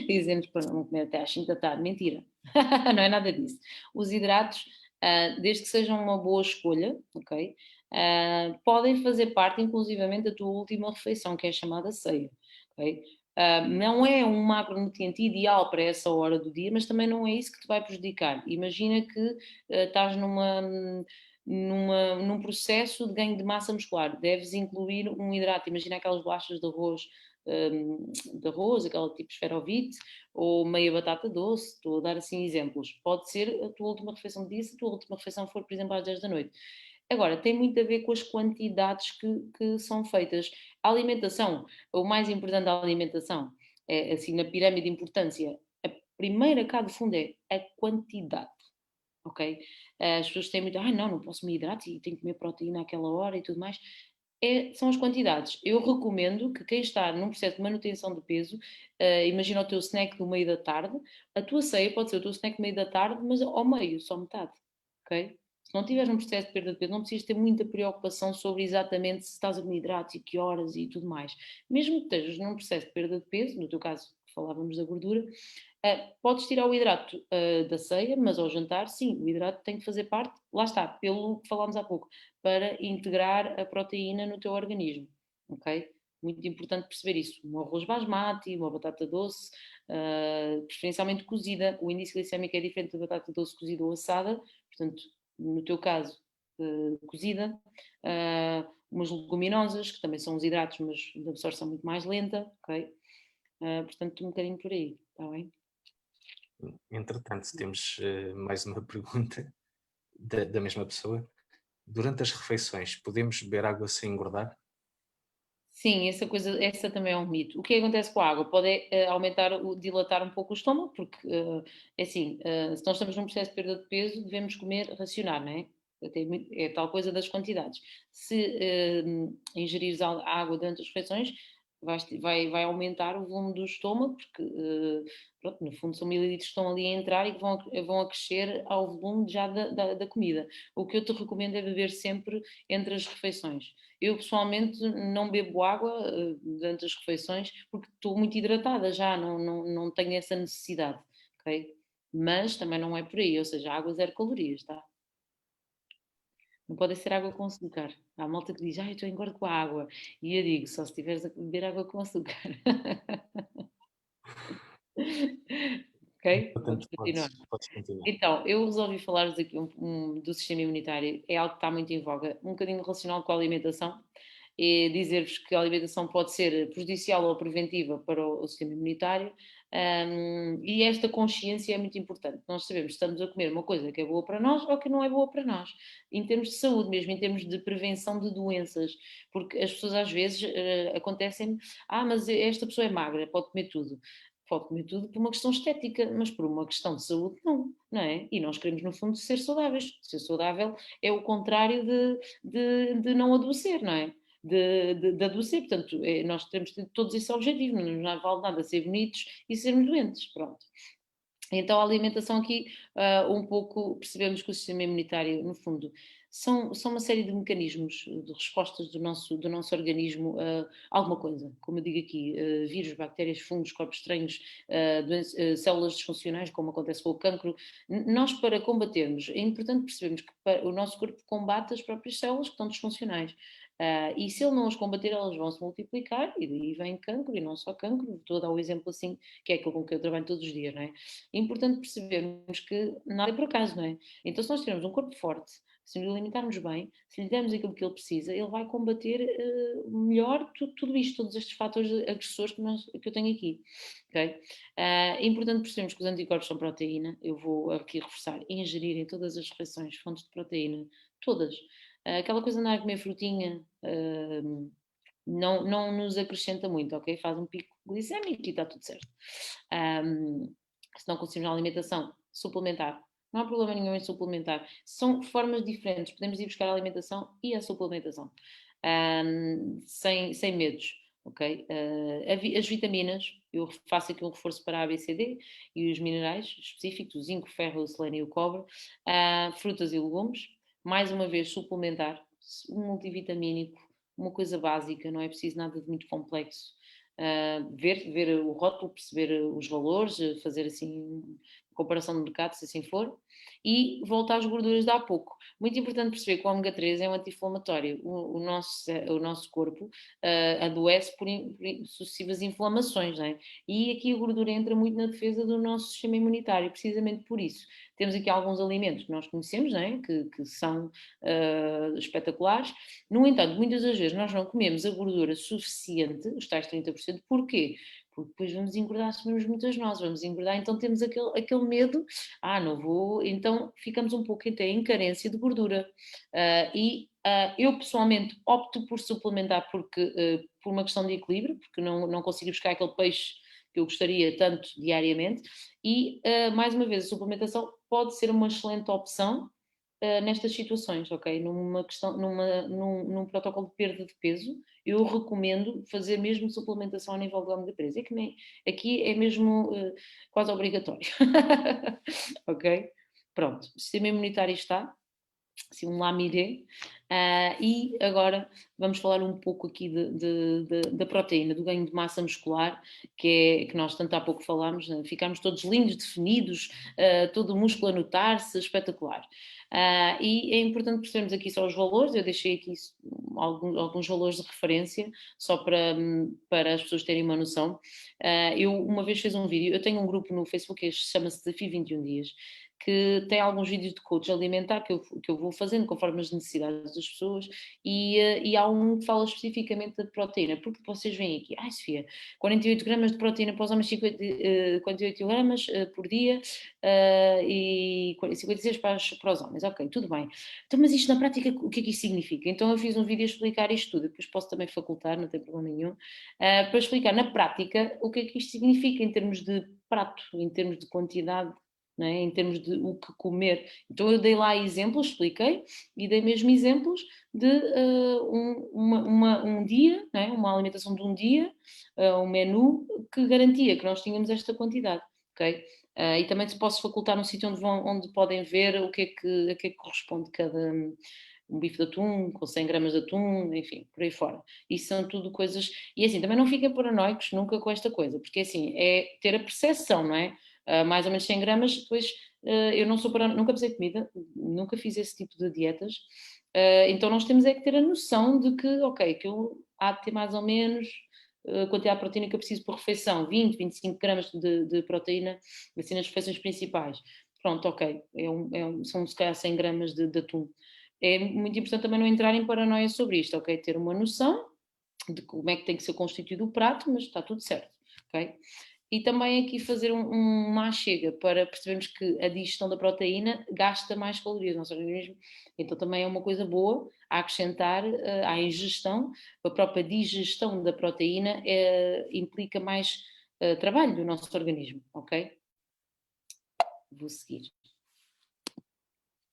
Dizemos para não comer até às 5 da tarde. Mentira, não é nada disso. Os hidratos, desde que sejam uma boa escolha, ok? Podem fazer parte, inclusivamente, da tua última refeição, que é a chamada ceia, ok? Não é um macronutriente ideal para essa hora do dia, mas também não é isso que te vai prejudicar. Imagina que estás num processo de ganho de massa muscular, deves incluir um hidrato, imagina aquelas bolachas de arroz, aquela tipo esferovite, ou meia batata doce, estou a dar assim exemplos. Pode ser a tua última refeição do dia, se a tua última refeição for, por exemplo, às 10 da noite. Agora, tem muito a ver com as quantidades que são feitas. A alimentação, o mais importante da alimentação, é assim, na pirâmide de importância, a primeira cá de fundo é a quantidade, ok? As pessoas têm muito, não, não posso me hidratar e tenho que comer proteína àquela hora e tudo mais. São as quantidades. Eu recomendo que quem está num processo de manutenção de peso, imagina o teu snack do meio da tarde, a tua ceia pode ser o teu snack do meio da tarde, mas ao meio, só metade, ok? Se não estiveres num processo de perda de peso, não precisas ter muita preocupação sobre exatamente se estás a comer hidratos e que horas e tudo mais. Mesmo que estejas num processo de perda de peso, no teu caso falávamos da gordura, podes tirar o hidrato da ceia, mas ao jantar, sim, o hidrato tem que fazer parte, lá está, pelo que falámos há pouco, para integrar a proteína no teu organismo, ok? Muito importante perceber isso. Um arroz basmati, uma batata doce, preferencialmente cozida. O índice glicémico é diferente da batata doce cozida ou assada, portanto, no teu caso, cozida. Umas leguminosas, que também são os hidratos, mas de absorção muito mais lenta, ok? Portanto, um bocadinho por aí, está bem? Entretanto, temos mais uma pergunta da mesma pessoa. Durante as refeições, podemos beber água sem engordar? Sim, essa também é um mito. O que acontece com a água? Pode dilatar um pouco o estômago, porque, é assim, se nós estamos num processo de perda de peso, devemos comer, racionar, não é? É tal coisa das quantidades. Se ingerires água durante as refeições, vai aumentar o volume do estômago, porque, pronto, no fundo são mililitros que estão ali a entrar e que vão acrescer ao volume já da comida. O que eu te recomendo é beber sempre entre as refeições. Eu pessoalmente não bebo água durante as refeições porque estou muito hidratada já, não tenho essa necessidade, ok? Mas também não é por aí, ou seja, água zero calorias, tá? Não pode ser água com açúcar. Há malta que diz, eu estou engordo com a água. E eu digo, só se tiveres a beber água com açúcar. Ok? Vamos Portanto, continuar. podes continuar. Então, eu resolvi falar-vos aqui do sistema imunitário, é algo que está muito em voga, um bocadinho relacionado com a alimentação, e dizer-vos que a alimentação pode ser prejudicial ou preventiva para o sistema imunitário, e esta consciência é muito importante. Nós sabemos se estamos a comer uma coisa que é boa para nós ou que não é boa para nós, em termos de saúde mesmo, em termos de prevenção de doenças, porque as pessoas às vezes acontecem, mas esta pessoa é magra, pode comer tudo por uma questão estética, mas por uma questão de saúde, não é? E nós queremos, no fundo, ser saudáveis. Ser saudável é o contrário de não adoecer, não é? De adoecer, portanto, nós temos de ter todos esse objetivo, não vale nada ser bonitos e sermos doentes, pronto. Então, a alimentação aqui, um pouco percebemos que o sistema imunitário, no fundo, são uma série de mecanismos de respostas do nosso organismo a alguma coisa. Como eu digo aqui, vírus, bactérias, fungos, corpos estranhos, células disfuncionais, como acontece com o cancro. Nós, para combatermos, é importante percebermos que o nosso corpo combate as próprias células que estão disfuncionais. E se ele não as combater, elas vão se multiplicar e daí vem cancro, e não só cancro. Estou a dar o exemplo assim, que é aquilo com que eu trabalho todos os dias, não é? É importante percebermos que nada é por acaso, não é? Então, se nós tivermos um corpo forte, se nos alimentarmos bem, se lhe dermos aquilo que ele precisa, ele vai combater melhor tudo isto, todos estes fatores agressores que eu tenho aqui. Okay? É importante percebermos que os anticorpos são proteína. Eu vou aqui reforçar, ingerir em todas as refeições fontes de proteína, todas. Aquela coisa de andar a comer frutinha. Não nos acrescenta muito, ok? Faz um pico glicémico e está tudo certo. Se não conseguimos na alimentação, suplementar Não há problema nenhum em suplementar. São formas diferentes. Podemos ir buscar a alimentação e a suplementação. Sem medos, ok? As vitaminas, eu faço aqui um reforço para a ABCD e os minerais específicos, o zinco, o ferro, o selênio e o cobre, frutas e legumes. Mais uma vez, suplementar, um multivitamínico, uma coisa básica, não é preciso nada de muito complexo. Ver o rótulo, perceber os valores, fazer assim comparação de mercado, se assim for, e volta às gorduras de há pouco. Muito importante perceber que o ômega 3 é um anti-inflamatório. O nosso corpo adoece por sucessivas inflamações, não é? E aqui a gordura entra muito na defesa do nosso sistema imunitário, precisamente por isso. Temos aqui alguns alimentos que nós conhecemos, não é? que são espetaculares. No entanto, muitas das vezes nós não comemos a gordura suficiente, os tais 30%, porquê? Porque depois vamos engordar se comermos muitas nozes, vamos engordar, então temos aquele medo, não vou, então ficamos um pouco até em carência de gordura. Eu pessoalmente opto por suplementar por uma questão de equilíbrio, porque não consigo buscar aquele peixe que eu gostaria tanto diariamente, e mais uma vez a suplementação pode ser uma excelente opção nestas situações, ok? Num protocolo de perda de peso, eu recomendo fazer mesmo suplementação a nível do ômega 3. É que nem, aqui é mesmo quase obrigatório, ok? Pronto, o sistema imunitário está, assim, um lamiré. E agora vamos falar um pouco aqui da proteína, do ganho de massa muscular, que nós tanto há pouco falámos, né? Ficámos todos lindos, definidos, todo o músculo a notar-se, espetacular. E é importante percebermos aqui só os valores, eu deixei aqui alguns valores de referência, só para as pessoas terem uma noção. Eu uma vez fiz um vídeo, eu tenho um grupo no Facebook que chama-se Desafio 21 Dias, que tem alguns vídeos de coach alimentar que eu vou fazendo conforme as necessidades das pessoas e há um que fala especificamente da proteína, porque vocês veem aqui, Sofia, 48 gramas de proteína para os homens, 48 gramas por dia e 56 para os homens, ok, tudo bem. Então, mas isto na prática, o que é que isto significa? Então eu fiz um vídeo a explicar isto tudo, depois posso também facultar, não tem problema nenhum, para explicar na prática o que é que isto significa em termos de prato, em termos de quantidade, não é? Em termos de o que comer. Então eu dei lá exemplos, expliquei, e dei mesmo exemplos de um dia, não é? Uma alimentação de um dia, um menu que garantia que nós tínhamos esta quantidade, ok? E também se posso facultar um sítio onde podem ver a que é que corresponde cada um bife de atum, com 100 gramas de atum, enfim, por aí fora. Isso são tudo coisas... E assim, também não fiquem paranoicos nunca com esta coisa, porque assim, é ter a percepção, não é? Mais ou menos 100 gramas, depois eu não sou nunca pesei comida, nunca fiz esse tipo de dietas, então nós temos é que ter a noção de que, ok, que eu há de ter mais ou menos a quantidade de proteína que eu preciso por refeição, 20, 25 gramas de proteína, assim nas refeições principais. Pronto, ok, são se calhar 100 gramas de atum. É muito importante também não entrar em paranoia sobre isto, ok? Ter uma noção de como é que tem que ser constituído o prato, mas está tudo certo, ok? E também aqui fazer uma chega para percebermos que a digestão da proteína gasta mais calorias no nosso organismo, então também é uma coisa boa a acrescentar à ingestão. A própria digestão da proteína implica mais trabalho do nosso organismo, ok? Vou seguir.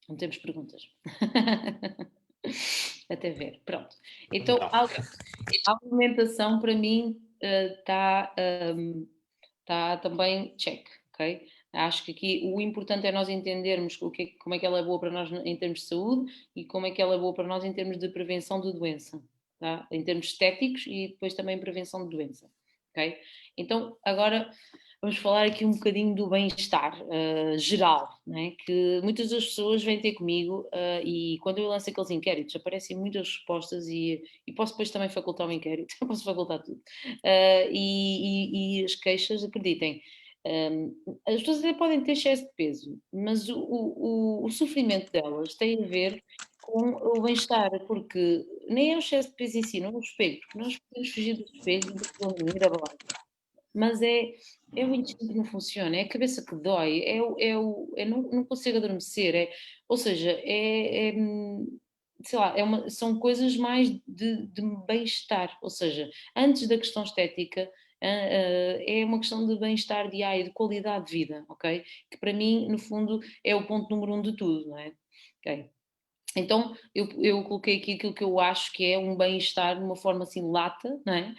Não temos perguntas. Até ver, pronto. Então, Então, a alimentação para mim está também check, ok? Acho que aqui o importante é nós entendermos como é que ela é boa para nós em termos de saúde e como é que ela é boa para nós em termos de prevenção de doença, tá? Em termos estéticos e depois também prevenção de doença, ok? Então, agora vamos falar aqui um bocadinho do bem-estar geral, né? Que muitas das pessoas vêm ter comigo e quando eu lanço aqueles inquéritos aparecem muitas respostas e posso depois também facultar um inquérito, posso facultar tudo. E as queixas, acreditem, as pessoas até podem ter excesso de peso, mas o sofrimento delas tem a ver com o bem-estar, porque nem é o excesso de peso em si, não é o espelho, porque nós podemos fugir do espelho, do que ir abaixo, mas é o intestino que não funciona, é a cabeça que dói, não consigo adormecer, ou seja, sei lá, são coisas mais de bem-estar, ou seja, antes da questão estética, é uma questão de bem-estar diário, de qualidade de vida, ok? Que para mim, no fundo, é o ponto número um de tudo, não é? Ok. Então, eu coloquei aqui aquilo que eu acho que é um bem-estar de uma forma assim lata, não é?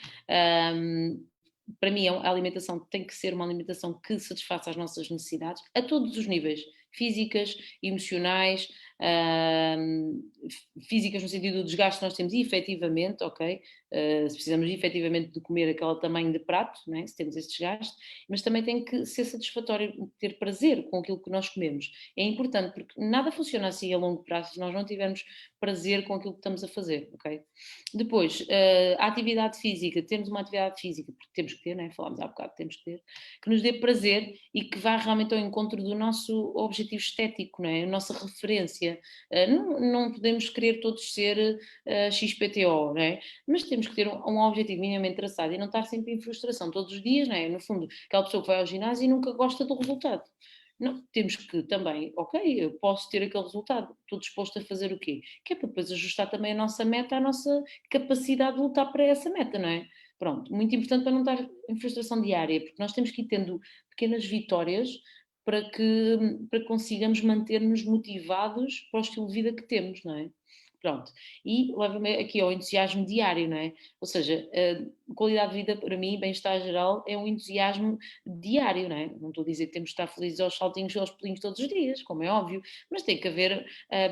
Para mim, a alimentação tem que ser uma alimentação que satisfaça as nossas necessidades a todos os níveis, físicas, emocionais, hum, físicas no sentido do desgaste que nós temos efetivamente, ok? Se precisamos efetivamente de comer aquele tamanho de prato, né? Se temos esse desgaste, mas também tem que ser satisfatório ter prazer com aquilo que nós comemos. É importante porque nada funciona assim a longo prazo se nós não tivermos prazer com aquilo que estamos a fazer, ok? Depois, a atividade física, temos uma atividade física, porque temos que ter, né? Falámos há bocado, temos que ter, que nos dê prazer e que vá realmente ao encontro do nosso objetivo estético, não é? A nossa referência. Não podemos querer todos ser XPTO, não é? Mas temos que ter um objetivo minimamente traçado e não estar sempre em frustração todos os dias, não é? No fundo, aquela pessoa que vai ao ginásio e nunca gosta do resultado. Não, temos que também, ok, eu posso ter aquele resultado, estou disposto a fazer o quê? Que é para depois ajustar também a nossa meta, a nossa capacidade de lutar para essa meta, não é? Pronto, muito importante para não estar em frustração diária, porque nós temos que ir tendo pequenas vitórias para que consigamos manter-nos motivados para o estilo de vida que temos, não é? Pronto, e leva-me aqui ao entusiasmo diário, não é? Ou seja, a qualidade de vida para mim, bem-estar geral, é um entusiasmo diário, não é? Não estou a dizer que temos de estar felizes aos saltinhos e aos pulinhos todos os dias, como é óbvio, mas tem que haver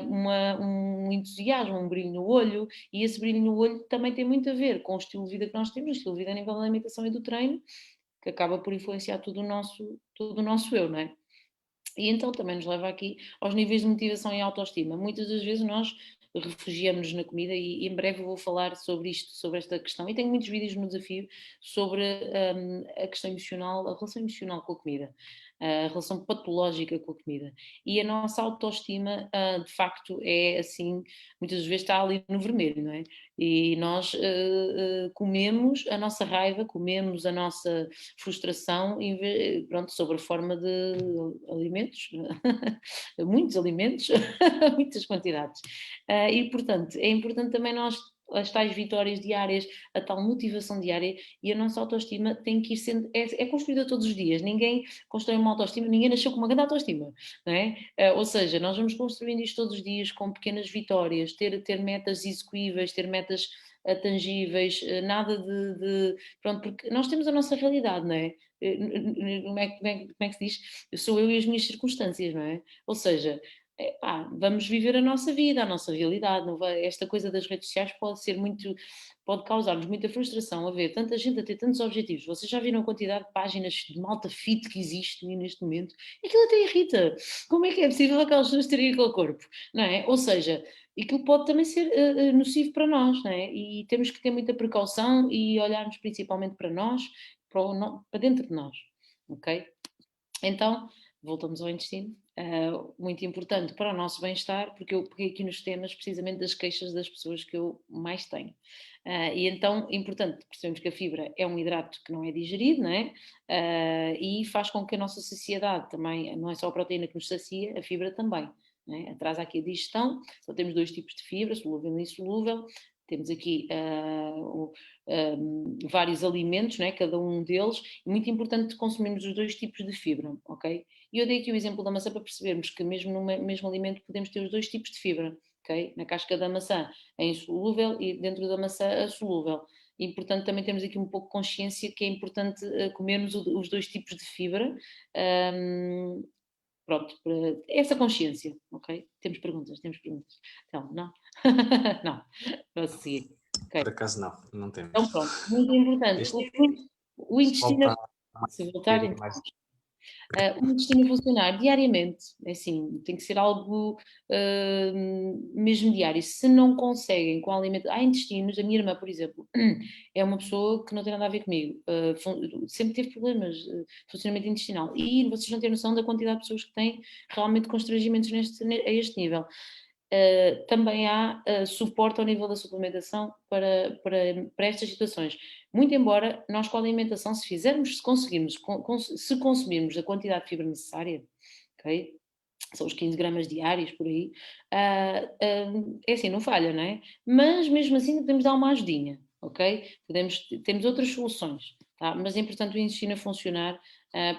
um entusiasmo, um brilho no olho, e esse brilho no olho também tem muito a ver com o estilo de vida que nós temos, o estilo de vida a nível da alimentação e do treino, que acaba por influenciar todo o nosso eu, não é? E então também nos leva aqui aos níveis de motivação e autoestima. Muitas das vezes nós refugiamos-nos na comida e em breve eu vou falar sobre isto, sobre esta questão. E tenho muitos vídeos no desafio sobre a questão emocional, a relação emocional com a comida, a relação patológica com a comida. E a nossa autoestima, de facto, é assim, muitas vezes está ali no vermelho, não é? E nós comemos a nossa raiva, comemos a nossa frustração, pronto, sob a forma de alimentos, muitos alimentos, muitas quantidades. E, portanto, é importante também nós, as tais vitórias diárias, a tal motivação diária e a nossa autoestima tem que ir sendo, é construída todos os dias. Ninguém constrói uma autoestima, ninguém nasceu com uma grande autoestima, não é? Ou seja, nós vamos construindo isto todos os dias com pequenas vitórias, ter metas execuíveis, ter metas tangíveis, nada pronto, porque nós temos a nossa realidade, não é? Como é que se diz? Eu sou eu e as minhas circunstâncias, não é? Ou seja, vamos viver a nossa vida, a nossa realidade. Não vai, esta coisa das redes sociais pode causar-nos muita frustração a ver tanta gente a ter tantos objetivos. Vocês já viram a quantidade de páginas de malta fit que existe neste momento? Aquilo até irrita. Como é que é possível aquelas pessoas terem aquele corpo? Não é? Ou seja, aquilo pode também ser nocivo para nós, não é? E temos que ter muita precaução e olharmos principalmente para nós, para dentro de nós, ok? Então, voltamos ao intestino, muito importante para o nosso bem-estar, porque eu peguei aqui nos temas precisamente das queixas das pessoas que eu mais tenho. E então, importante, percebemos que a fibra é um hidrato que não é digerido, não é? E faz com que a nossa saciedade também, não é só a proteína que nos sacia, a fibra também. É? Atrasa aqui a digestão, só temos dois tipos de fibra, solúvel e insolúvel. Temos aqui vários alimentos, né, cada um deles, e muito importante consumirmos os dois tipos de fibra, ok? E eu dei aqui o exemplo da maçã para percebermos que mesmo no mesmo alimento podemos ter os dois tipos de fibra, ok? Na casca da maçã é insolúvel e dentro da maçã é solúvel. E, portanto, também temos aqui um pouco de consciência que é importante comermos os dois tipos de fibra. Pronto, essa consciência, ok? Temos perguntas. Então, não? Não, posso seguir. Por Ok. acaso não Então, temos. pronto, muito importante. Este O intestino, volta mais se voltar, teoria, então, mais o intestino a funcionar diariamente, é assim, tem que ser algo mesmo diário. Se não conseguem com a alimentação. Há intestinos, a minha irmã, por exemplo, é uma pessoa que não tem nada a ver comigo, sempre teve problemas de funcionamento intestinal. E vocês não têm noção da quantidade de pessoas que têm realmente constrangimentos a este nível. Também há suporte ao nível da suplementação para estas situações. Muito embora nós com a alimentação, se conseguirmos, se consumirmos a quantidade de fibra necessária, ok? São os 15 gramas diários por aí, é assim, não falha, não é? Mas mesmo assim podemos dar uma ajudinha, ok? Temos outras soluções, tá? Mas é importante o intestino a funcionar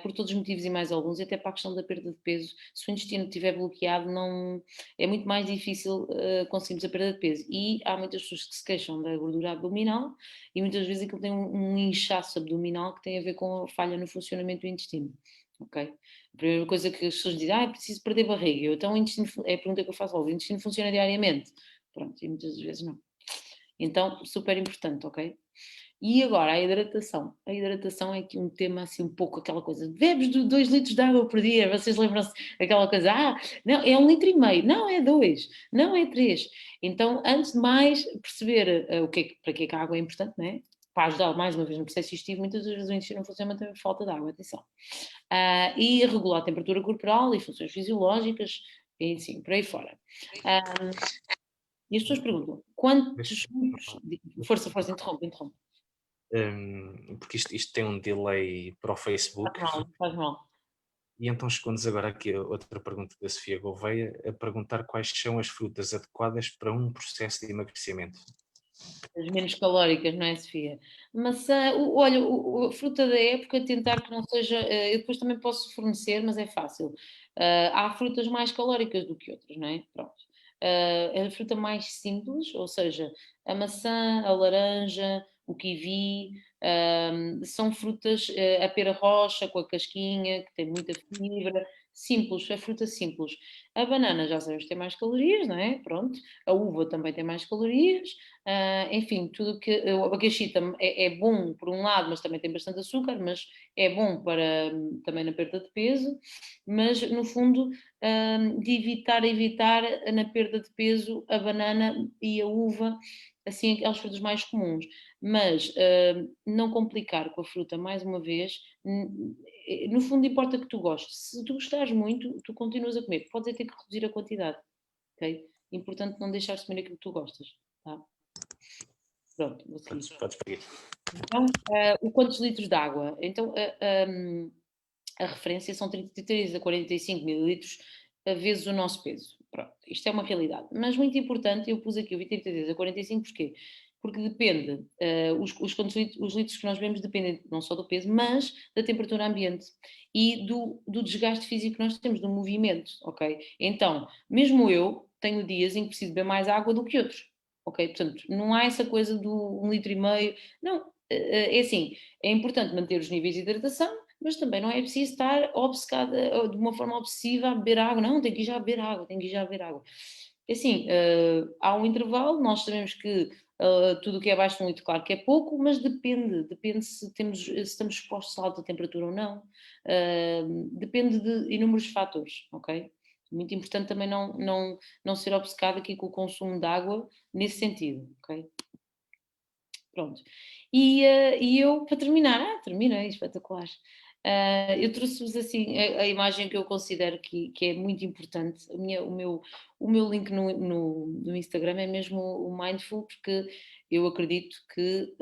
por todos os motivos e mais alguns, e até para a questão da perda de peso. Se o intestino estiver bloqueado, não, é muito mais difícil conseguirmos a perda de peso. E há muitas pessoas que se queixam da gordura abdominal e muitas vezes aquilo tem um inchaço abdominal que tem a ver com a falha no funcionamento do intestino. Ok? A primeira coisa que as pessoas dizem, é preciso perder barriga. Então o intestino, é a pergunta que eu faço logo, o intestino funciona diariamente? Pronto, e muitas vezes não. Então, super importante, ok? E agora, a hidratação. A hidratação é aqui um tema assim um pouco aquela coisa, bebes 2 litros de água por dia, vocês lembram-se daquela coisa, não, é 1,5 litro, não, é 2, não é 3. Então, antes de mais, perceber para que é que a água é importante, não é? Para ajudar mais uma vez no processo digestivo, muitas vezes o intestino não funciona também por falta de água, atenção. E regular a temperatura corporal e funções fisiológicas, e assim, por aí fora. E as pessoas perguntam, quantos litros... Força, força, interrompe. Porque isto tem um delay para o Facebook. Faz mal, faz mal. E então chegou-nos agora aqui a outra pergunta da Sofia Gouveia, a perguntar quais são as frutas adequadas para um processo de emagrecimento. As menos calóricas, não é, Sofia? Maçã, olha, a fruta da época, tentar que não seja. Eu depois também posso fornecer, mas é fácil. Há frutas mais calóricas do que outras, não é? Pronto. É a fruta mais simples, ou seja, a maçã, a laranja, o kiwi, são frutas, a pera roxa com a casquinha, que tem muita fibra, simples, é fruta simples. A banana, já sabemos, tem mais calorias, não é? Pronto. A uva também tem mais calorias. Enfim, tudo que o abacaxi é bom por um lado, mas também tem bastante açúcar, mas é bom para também na perda de peso, mas no fundo de evitar na perda de peso a banana e a uva, assim aquelas frutas mais comuns, mas não complicar com a fruta mais uma vez, no fundo importa que tu gostes, se tu gostares muito, tu continuas a comer, podes ter que reduzir a quantidade, ok? Importante não deixar de comer aquilo que tu gostas, tá? Pronto, vou seguir. Podes pedir. Então, o quantos litros de água? Então, a referência são 33 a 45 mililitros vezes o nosso peso. Pronto, isto é uma realidade. Mas muito importante, eu pus aqui o 33 a 45, porquê? Porque depende, os litros que nós bebemos dependem não só do peso, mas da temperatura ambiente e do desgaste físico que nós temos, do movimento, ok? Então, mesmo eu tenho dias em que preciso beber mais água do que outros, ok? Portanto, não há essa coisa do 1,5 litro, não, é assim, é importante manter os níveis de hidratação, mas também não é preciso estar obcecada de uma forma obsessiva a beber água, não, tem que ir já beber água, tem que ir já beber água. É assim, há um intervalo, nós sabemos que tudo o que é abaixo de 1 litro, claro que é pouco, mas depende se estamos expostos a alta temperatura ou não, depende de inúmeros fatores, ok? Muito importante também não ser obcecado aqui com o consumo de água nesse sentido, ok? Pronto. E eu, para terminar, terminei, espetacular. Eu trouxe-vos assim a imagem que eu considero que é muito importante. O meu link no Instagram é mesmo o Mindful, porque eu acredito que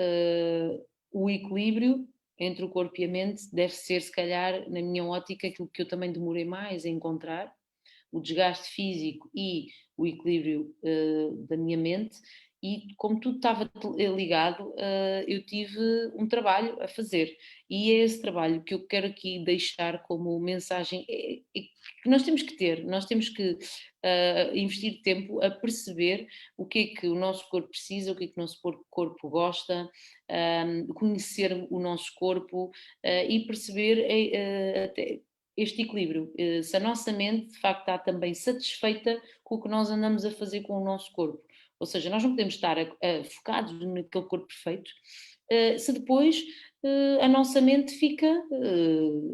o equilíbrio entre o corpo e a mente deve ser, se calhar, na minha ótica, aquilo que eu também demorei mais a encontrar, o desgaste físico e o equilíbrio da minha mente, e como tudo estava ligado, eu tive um trabalho a fazer. E é esse trabalho que eu quero aqui deixar como mensagem que nós temos que investir tempo a perceber o que é que o nosso corpo precisa, o que é que o nosso corpo gosta, conhecer o nosso corpo e perceber até este equilíbrio. Se a nossa mente de facto está também satisfeita com o que nós andamos a fazer com o nosso corpo. Ou seja, nós não podemos estar focados naquele corpo perfeito se depois a nossa mente fica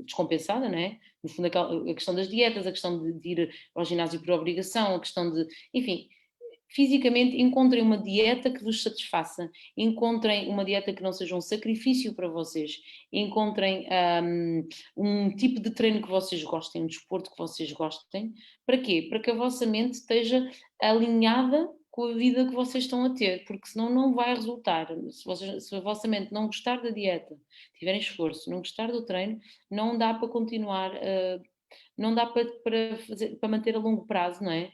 descompensada, não é? No fundo, a questão das dietas, a questão de ir ao ginásio por obrigação, a questão de. Enfim, fisicamente encontrem uma dieta que vos satisfaça, encontrem uma dieta que não seja um sacrifício para vocês, encontrem um tipo de treino que vocês gostem, um desporto que vocês gostem. Para quê? Para que a vossa mente esteja alinhada com a vida que vocês estão a ter, porque senão não vai resultar. Se a vossa mente não gostar da dieta, tiverem esforço, não gostar do treino, não dá para continuar, não dá para manter a longo prazo, não é?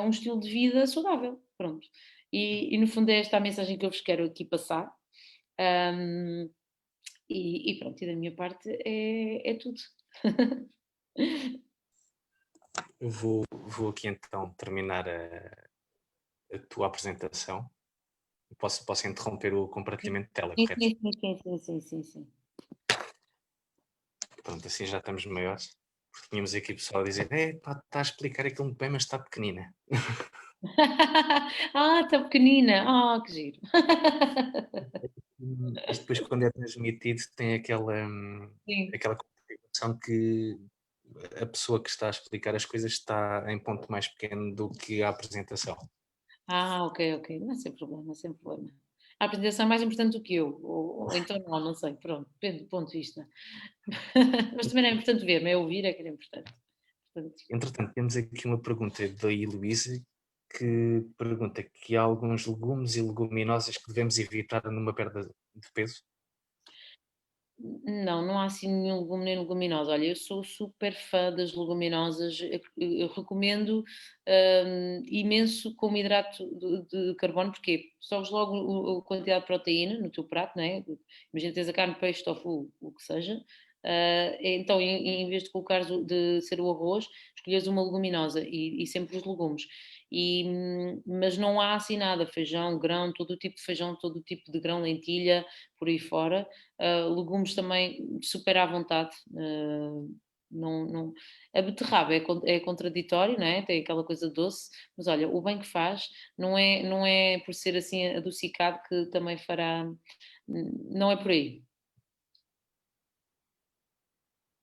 Um estilo de vida saudável, pronto. E no fundo é esta a mensagem que eu vos quero aqui passar. E pronto, e da minha parte é tudo. Eu vou aqui então terminar a tua apresentação. Posso interromper o compartilhamento de tela, Sim, correto? sim, sim, sim, sim, sim, sim, sim. Pronto, assim já estamos maiores. Porque tínhamos aqui pessoal a dizer: pá, está a explicar aquilo muito bem, mas está pequenina. Ah, está pequenina. Ah, que giro. Isto depois, quando é transmitido, tem Sim. aquela configuração que a pessoa que está a explicar as coisas está em ponto mais pequeno do que a apresentação. Ah, ok, ok. Não é sem problema, não é sem problema. A apresentação é mais importante do que eu. Ou então não sei. Pronto, depende do ponto de vista. Mas também não é importante ver, mas é ouvir é que era importante. Portanto, Entretanto, temos aqui uma pergunta da Heloísa que pergunta que há alguns legumes e leguminosas que devemos evitar numa perda de peso. não, não há assim nenhum legume nem leguminosa. Olha, eu sou super fã das leguminosas. Eu recomendo imenso como hidrato de carbono, porque sobes logo a quantidade de proteína no teu prato, não é? Imagina tens a carne, peixe, tofu, o que seja. Então, em vez de colocares de ser o arroz, escolhes uma leguminosa e sempre os legumes. Mas não há assim nada, feijão, grão, todo o tipo de feijão, todo o tipo de grão, lentilha, por aí fora. Legumes também super à vontade. Não, não... A beterraba é contraditório, não é? Tem aquela coisa doce, mas olha, o bem que faz não é por ser assim adocicado que também fará. Não é por aí.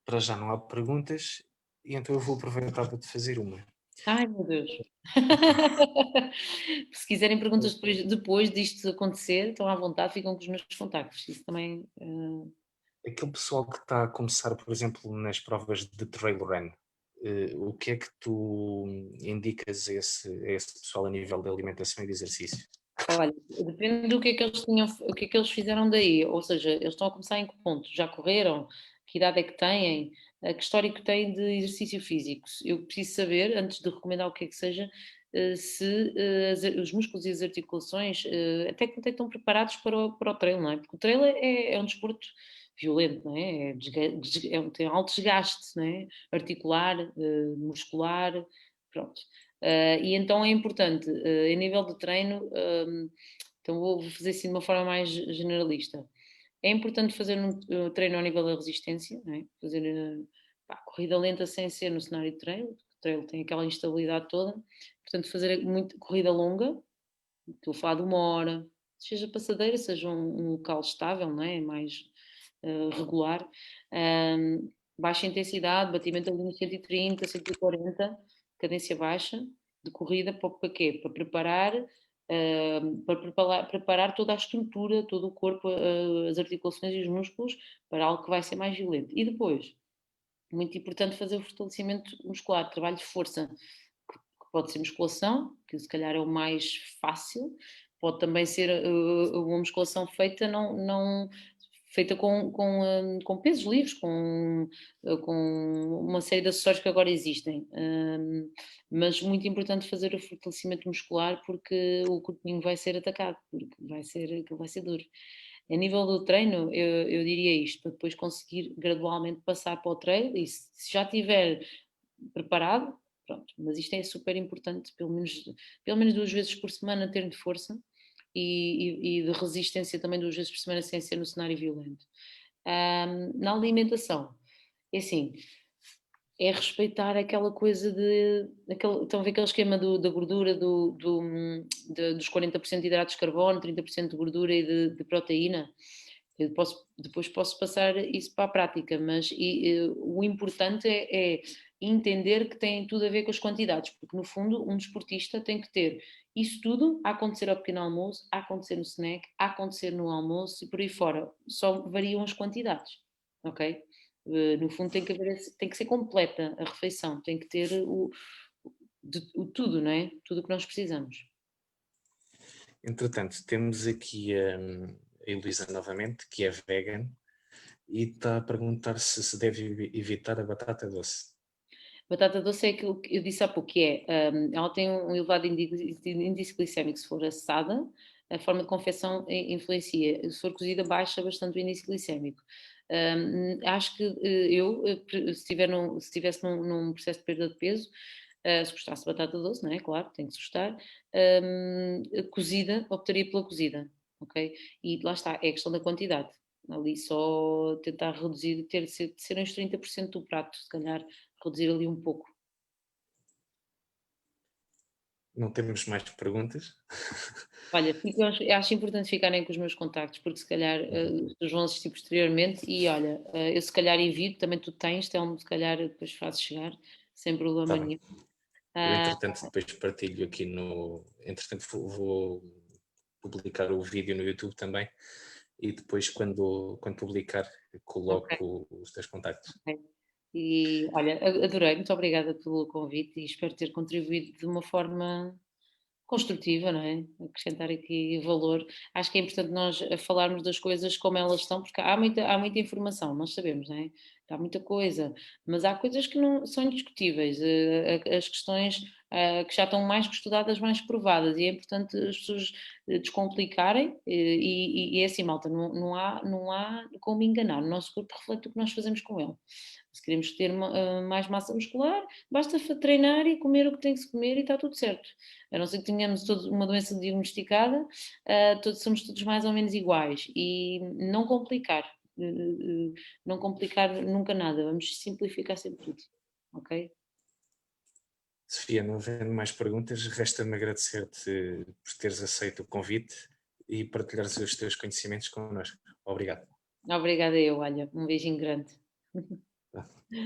Para já não há perguntas, e então eu vou aproveitar para te fazer uma. Ai meu Deus. Se quiserem perguntas depois disto acontecer, estão à vontade, ficam com os meus contactos. Isso também. Aquele pessoal que está a começar, por exemplo, nas provas de trail run, o que é que tu indicas a esse pessoal a nível de alimentação e de exercício? Olha, depende do que é que eles tinham, o que é que eles fizeram daí, ou seja, eles estão a começar em que ponto? Já correram? Que idade é que têm? Que histórico têm de exercício físico? Eu preciso saber, antes de recomendar o que é que seja, se os músculos e as articulações até estão preparados para o trail, não é? Porque o trail é um desporto violento, não é? Tem alto desgaste, não é? Articular, muscular, pronto. E então é importante, em nível de treino, então vou fazer assim de uma forma mais generalista. É importante fazer um treino ao nível da resistência, não é? Fazer corrida lenta sem ser no cenário de trail, porque o trail tem aquela instabilidade toda. Portanto, fazer muito corrida longa, estou a falar de 1 hora, seja passadeira, seja um local estável, não é? Mais regular. Baixa intensidade, batimento ali nos 130, 140, cadência baixa de corrida, para quê? Para preparar toda a estrutura, todo o corpo, as articulações e os músculos para algo que vai ser mais violento. E depois, muito importante fazer o fortalecimento muscular, trabalho de força, que pode ser musculação, que se calhar é o mais fácil, pode também ser uma musculação feita não feita com pesos livres, com uma série de acessórios que agora existem. Mas muito importante fazer o fortalecimento muscular porque o corpinho vai ser atacado, porque vai ser duro. A nível do treino, eu diria isto, para depois conseguir gradualmente passar para o trail e se já tiver preparado, pronto, mas isto é super importante, pelo menos 2 vezes por semana ter de força e de resistência também 2 vezes por semana sem ser no cenário violento. Na alimentação, é assim, é respeitar aquela coisa estão a ver aquele esquema da gordura dos 40% de hidratos de carbono, 30% de gordura e de proteína. Depois posso passar isso para a prática, mas o importante é entender que tem tudo a ver com as quantidades, porque no fundo um desportista tem que ter isso tudo a acontecer ao pequeno almoço, a acontecer no snack, a acontecer no almoço e por aí fora. Só variam as quantidades, ok? No fundo tem que ser completa a refeição, tem que ter o tudo, não é? Tudo o que nós precisamos. Entretanto, temos aqui a Heloísa novamente, que é vegan, e está a perguntar se deve evitar a batata doce. Batata doce é aquilo que eu disse há pouco, que ela tem um elevado índice glicémico se for assada, a forma de confecção influencia. Se for cozida, baixa bastante o índice glicémico. Acho que se estivesse num processo de perda de peso, se gostasse de batata doce, não é? Claro, tem que se gostar. Cozida, optaria pela cozida, ok? E lá está, é a questão da quantidade. Ali só tentar reduzir, de ser uns 30% do prato, se calhar reduzir ali um pouco. Não temos mais perguntas? Olha, eu acho importante ficarem com os meus contactos, porque se calhar Uhum. as pessoas vão assistir posteriormente e olha, eu se calhar envio, também tu tens, então se calhar depois faço chegar, sem Tá problema bem. nenhum. Eu, Ah, entretanto, depois partilho aqui no. Entretanto, vou publicar o vídeo no YouTube também e depois, quando publicar, ok, coloco os teus contactos. ok. E olha, adorei, muito obrigada pelo convite e espero ter contribuído de uma forma construtiva, não é? Acrescentar aqui valor. Acho que é importante nós falarmos das coisas como elas são, porque há muita informação, nós sabemos, não é? Há muita coisa, mas há coisas que não são indiscutíveis, as questões que já estão mais que estudadas, mais provadas, e é importante as pessoas descomplicarem, e é assim, malta, não há como enganar, o nosso corpo reflete o que nós fazemos com ele. Se queremos ter mais massa muscular, basta treinar e comer o que tem que se comer e está tudo certo. A não ser que tenhamos todos uma doença diagnosticada, somos todos mais ou menos iguais. E não complicar, não complicar nunca nada, vamos simplificar sempre tudo, ok? Sofia, não havendo mais perguntas, resta-me agradecer-te por teres aceito o convite e partilhares os teus conhecimentos connosco. Obrigado. Obrigada eu, olha, um beijinho grande.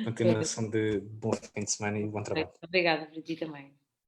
Continuação de bom fim de semana e bom trabalho. Obrigada para ti também.